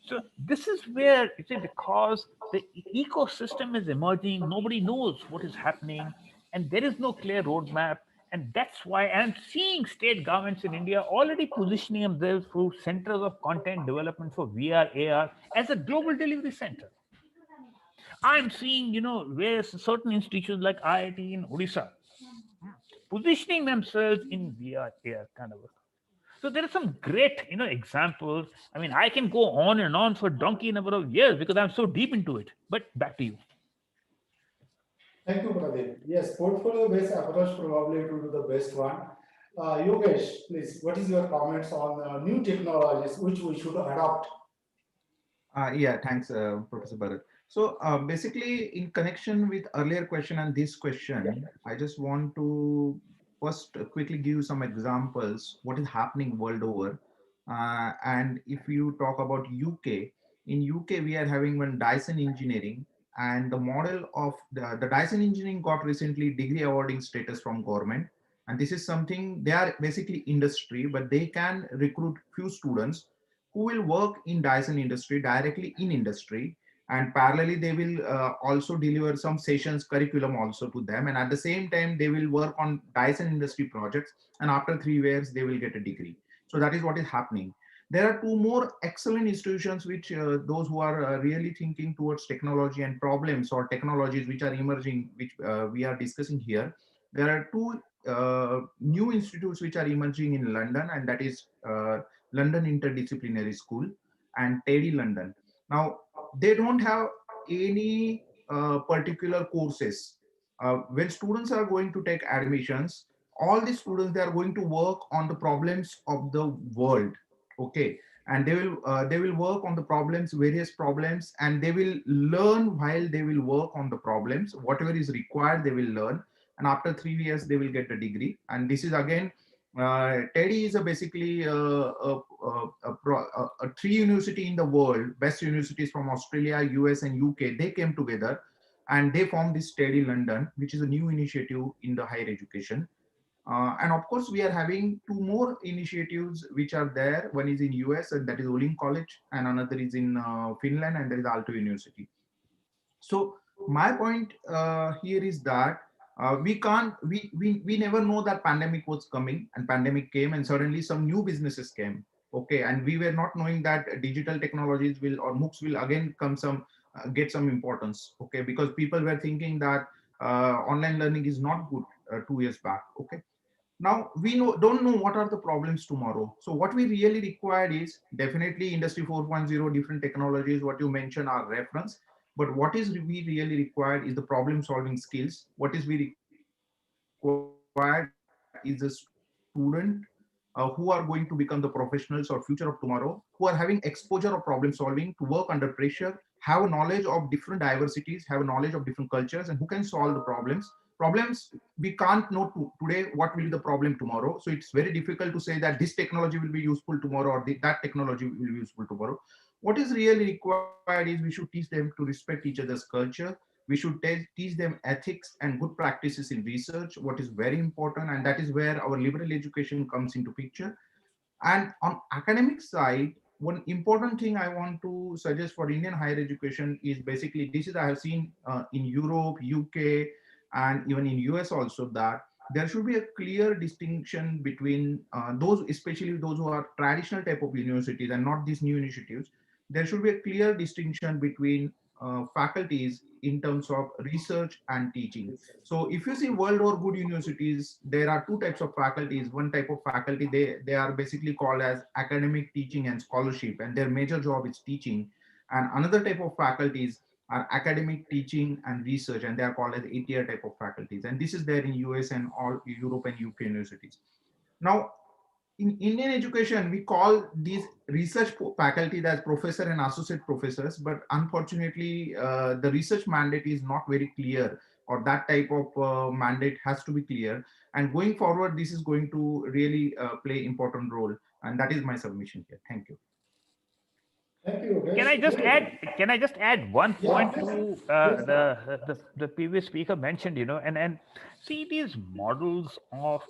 So this is where you see, because the ecosystem is emerging, nobody knows what is happening, and there is no clear roadmap. And that's why I'm seeing state governments in India already positioning themselves through centers of content development for VR, AR as a global delivery center. I'm seeing, where certain institutions like IIT in Odisha positioning themselves in VR, AR kind of. So there are some great, examples. I mean, I can go on and on for donkey number of years because I'm so deep into it. But back to you. thank you, Pradeep. Yes, portfolio-based approach probably to do the best one. Yogesh, please, what is your comments on new technologies which we should adopt? Yeah, thanks, Professor Bharat. So basically, in connection with earlier question and this question, I just want to first quickly give you some examples what is happening world over. And if you talk about UK, in UK we are having one Dyson Engineering, and the model of the Dyson Engineering got recently degree awarding status from government. And this is something they are basically industry, but they can recruit few students who will work in Dyson industry directly in industry, and parallelly they will also deliver some sessions curriculum also to them, and at the same time they will work on Dyson industry projects, and after 3 years they will get a degree. So that is what is happening. There are two more excellent institutions which those who are really thinking towards technology and problems or technologies which are emerging, which we are discussing here. There are two new institutes which are emerging in London, and that is London Interdisciplinary School and TEDdy London. Now, they don't have any particular courses. When students are going to take admissions, all the students, they are going to work on the problems of the world. Okay. and they will work on the problems, various problems, and they will learn while they will work on the problems. Whatever is required, they will learn, and after 3 years, they will get a degree. And this is again, TEDI is a basically three university in the world, best universities from Australia, US, and UK. They came together and they formed this TEDI London, which is a new initiative in the higher education. And of course, we are having two more initiatives which are there. One is in US, and that is Olin College, and another is in Finland, and there is Aalto University. So my point here is that we can't we never know that pandemic was coming, and pandemic came, and suddenly some new businesses came. Okay, and we were not knowing that digital technologies will, or MOOCs will again come some get some importance. Okay, because people were thinking that online learning is not good 2 years back. Okay, now we don't know what are the problems tomorrow. So what we really required is definitely industry 4.0, different technologies, what you mentioned are reference. But what is we really required is the problem solving skills. What is we required is a student who are going to become the professionals or future of tomorrow, who are having exposure of problem solving, to work under pressure, have a knowledge of different diversities, have a knowledge of different cultures, and who can solve the problems. We can't know today what will be the problem tomorrow. So it's very difficult to say that this technology will be useful tomorrow, or that technology will be useful tomorrow. What is really required is we should teach them to respect each other's culture. We should teach them ethics and good practices in research, what is very important, and that is where our liberal education comes into picture. And on academic side, one important thing I want to suggest for Indian higher education is basically this is I have seen in Europe, UK, and even in US also, that there should be a clear distinction between those, especially those who are traditional type of universities and not these new initiatives. There should be a clear distinction between faculties in terms of research and teaching. So if you see world or good universities, there are two types of faculties. One type of faculty, they are basically called as academic teaching and scholarship, and their major job is teaching. And another type of faculties are academic teaching and research, and they are called as ATR type of faculties. And this is there in US and all Europe and UK universities. Now, in Indian education, we call these research faculties as professor and associate professors, but unfortunately, the research mandate is not very clear, or that type of mandate has to be clear. And going forward, this is going to really play important role. And that is my submission here. Thank you. Thank you. Can That's I just add? good. Can I just add one Yeah, point please. to Yes. the previous speaker mentioned? And see these models of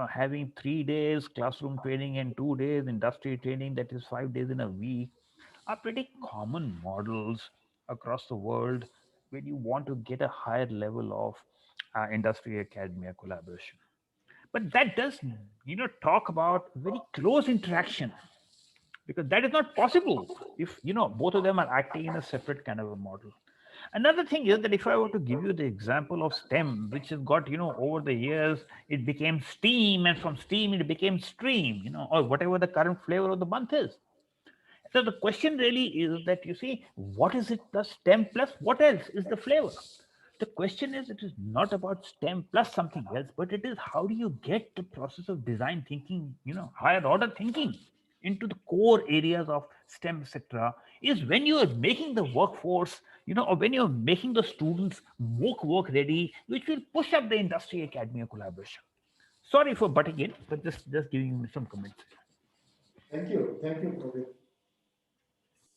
having 3 days classroom training and 2 days industry training, that is 5 days in a week, are pretty common models across the world when you want to get a higher level of industry academia collaboration. But that does talk about very close interaction, because that is not possible if both of them are acting in a separate kind of a model. Another thing is that if I were to give you the example of STEM, which has got over the years it became steam, and from steam it became stream, or whatever the current flavor of the month is. So the question really is that, you see, what is it plus STEM plus what else is the flavor? The question is, it is not about STEM plus something else, but it is how do you get the process of design thinking, higher order thinking into the core areas of STEM, etc. Is when you are making the workforce, or when you're making the students more work ready, which will push up the industry academia collaboration. Sorry for butting in, but just giving you some comments. Thank you. Thank you, Pradeep.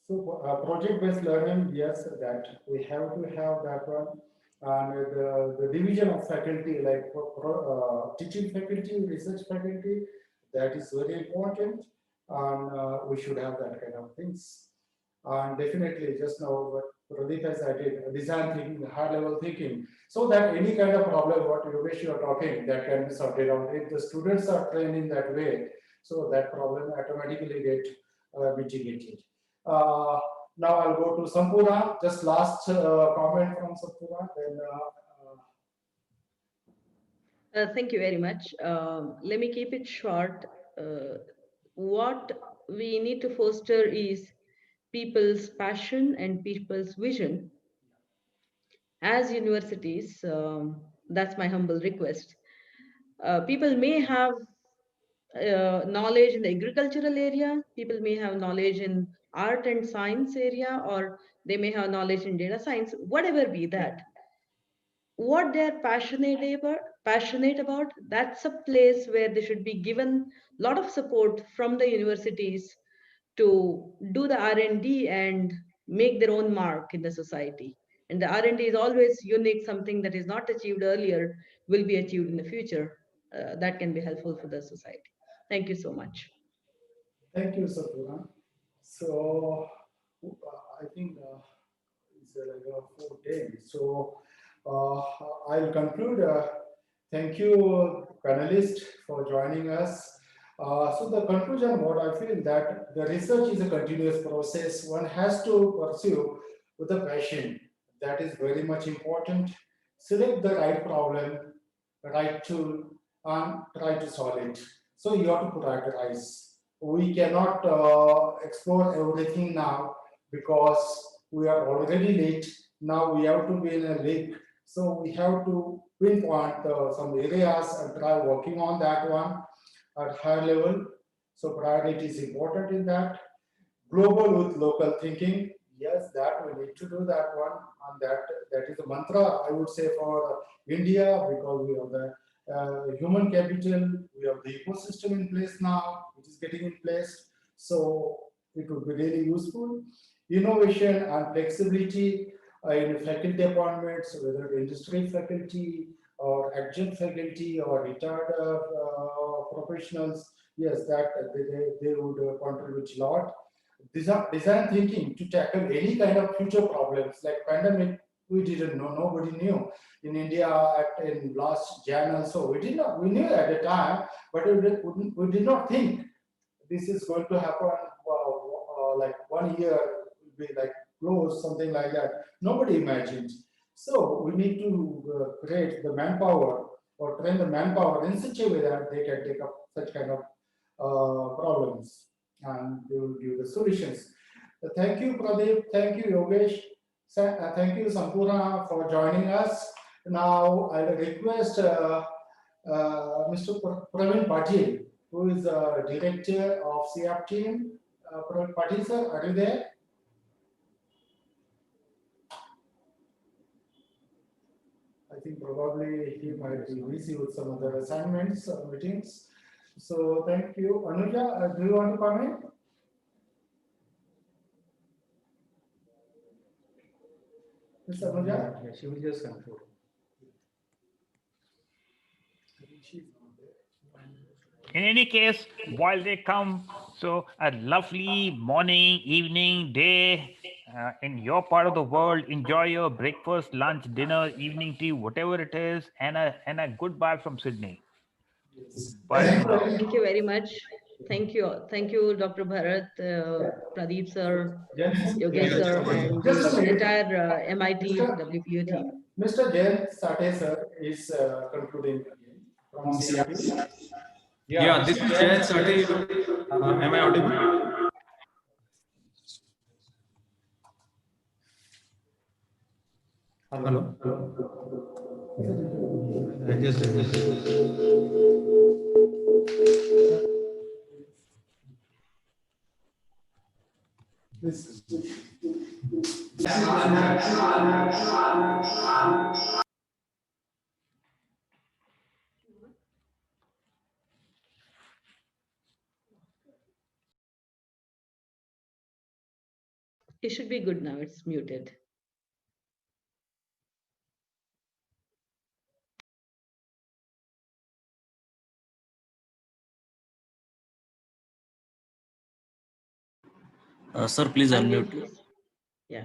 So, project-based learning, yes, that we have to have that one. And the division of faculty, like teaching faculty, research faculty, that is very important. And we should have that kind of things. And definitely, just now, what Pradeep has added, design thinking, high level thinking, so that any kind of problem, what Yogesh you are talking, that can be sorted out. If the students are trained in that way, so that problem automatically get mitigated. Uh, Now I'll go to Sampura. Just last comment from Sampura. Then Thank you very much. Let me keep it short. What we need to foster is people's passion and people's vision. As universities, that's my humble request. People may have knowledge in the agricultural area, people may have knowledge in art and science area, or they may have knowledge in data science, whatever be that. What they're passionate about, that's a place where they should be given a lot of support from the universities to do the R&D and make their own mark in the society. And the R&D is always unique, something that is not achieved earlier will be achieved in the future. That can be helpful for the society. Thank you so much. Thank you, Satura. So I think it's like 4:10. So I'll conclude. Thank you, panelists, for joining us. So the conclusion, what I feel that the research is a continuous process. One has to pursue with a passion. That is very much important. Select the right problem, right tool, and try to solve it. So you have to prioritize. We cannot explore everything now because we are already late. Now we have to be in a league. So we have to pinpoint some areas and try working on that one at higher level. So priority is important in that. Global with local thinking. Yes, that we need to do that one. And that is a mantra, I would say, for India, because we have the human capital, we have the ecosystem in place now, which is getting in place. So it would be really useful. Innovation and flexibility in faculty appointments, whether industry faculty or adjunct faculty or retired professionals, yes, that they would contribute a lot. Design thinking to tackle any kind of future problems like pandemic. We didn't know, nobody knew in India in last Jan also. We knew at the time, but we did not think this is going to happen like 1 year will be like close, something like that. Nobody imagined. So we need to create the manpower or train the manpower in such a way that they can take up such kind of problems and they will give the solutions. Thank you, Pradeep. Thank you, Yogesh. Thank you, Sampurna, for joining us. Now I'll request Mr. Praveen Patil, who is director of CF team. Praveen Patil, sir, are you there? I think probably he might be busy with some other assignments or meetings. So thank you. Anuja, do you want to come in? Ms. Anuja? Yeah, she will just conclude. In any case, while they come, so a lovely morning, evening, day in your part of the world, enjoy your breakfast, lunch, dinner, evening tea, whatever it is, and a goodbye from Sydney. Bye for now. Thank you very much. Thank you. Thank you, Dr. Bharat, Pradeep sir, Yogesh sir, and Just a the minute. entire MIT WPO team. Mr. Jain Sate sir is concluding from CRP. Yeah, this is Jay Sati. Am I audible? Hello. This It should be good now. It's muted. Sir, please unmute. Please. Yeah.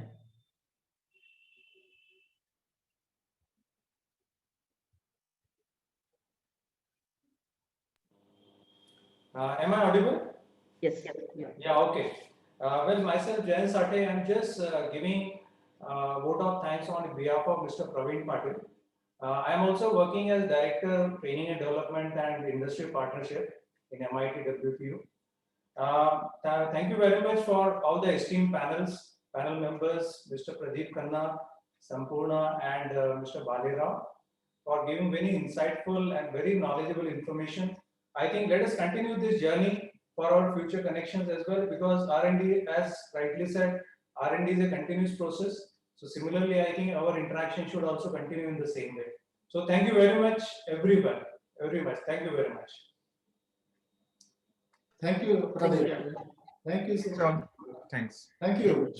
Am I audible? Yes. Yeah, okay. Well, myself, Jay Sati, I'm just giving vote of thanks on behalf of Mr. Praveen Patil. I am also working as Director of Training and Development and Industry Partnership in MIT WPU. Thank you very much for all the esteemed panel members, Mr. Pradeep Khanna, Sampurna, and Mr. Bale Rao, for giving very insightful and very knowledgeable information I think let us continue this journey for our future connections as well, because R&D, as rightly said, R&D is a continuous process. So similarly, I think our interaction should also continue in the same way. So thank you very much, everyone. Very much. Thank you very much. Thank you, Thank Pradeep. you. Thank you, Thanks sir. all. Thanks. Thank you.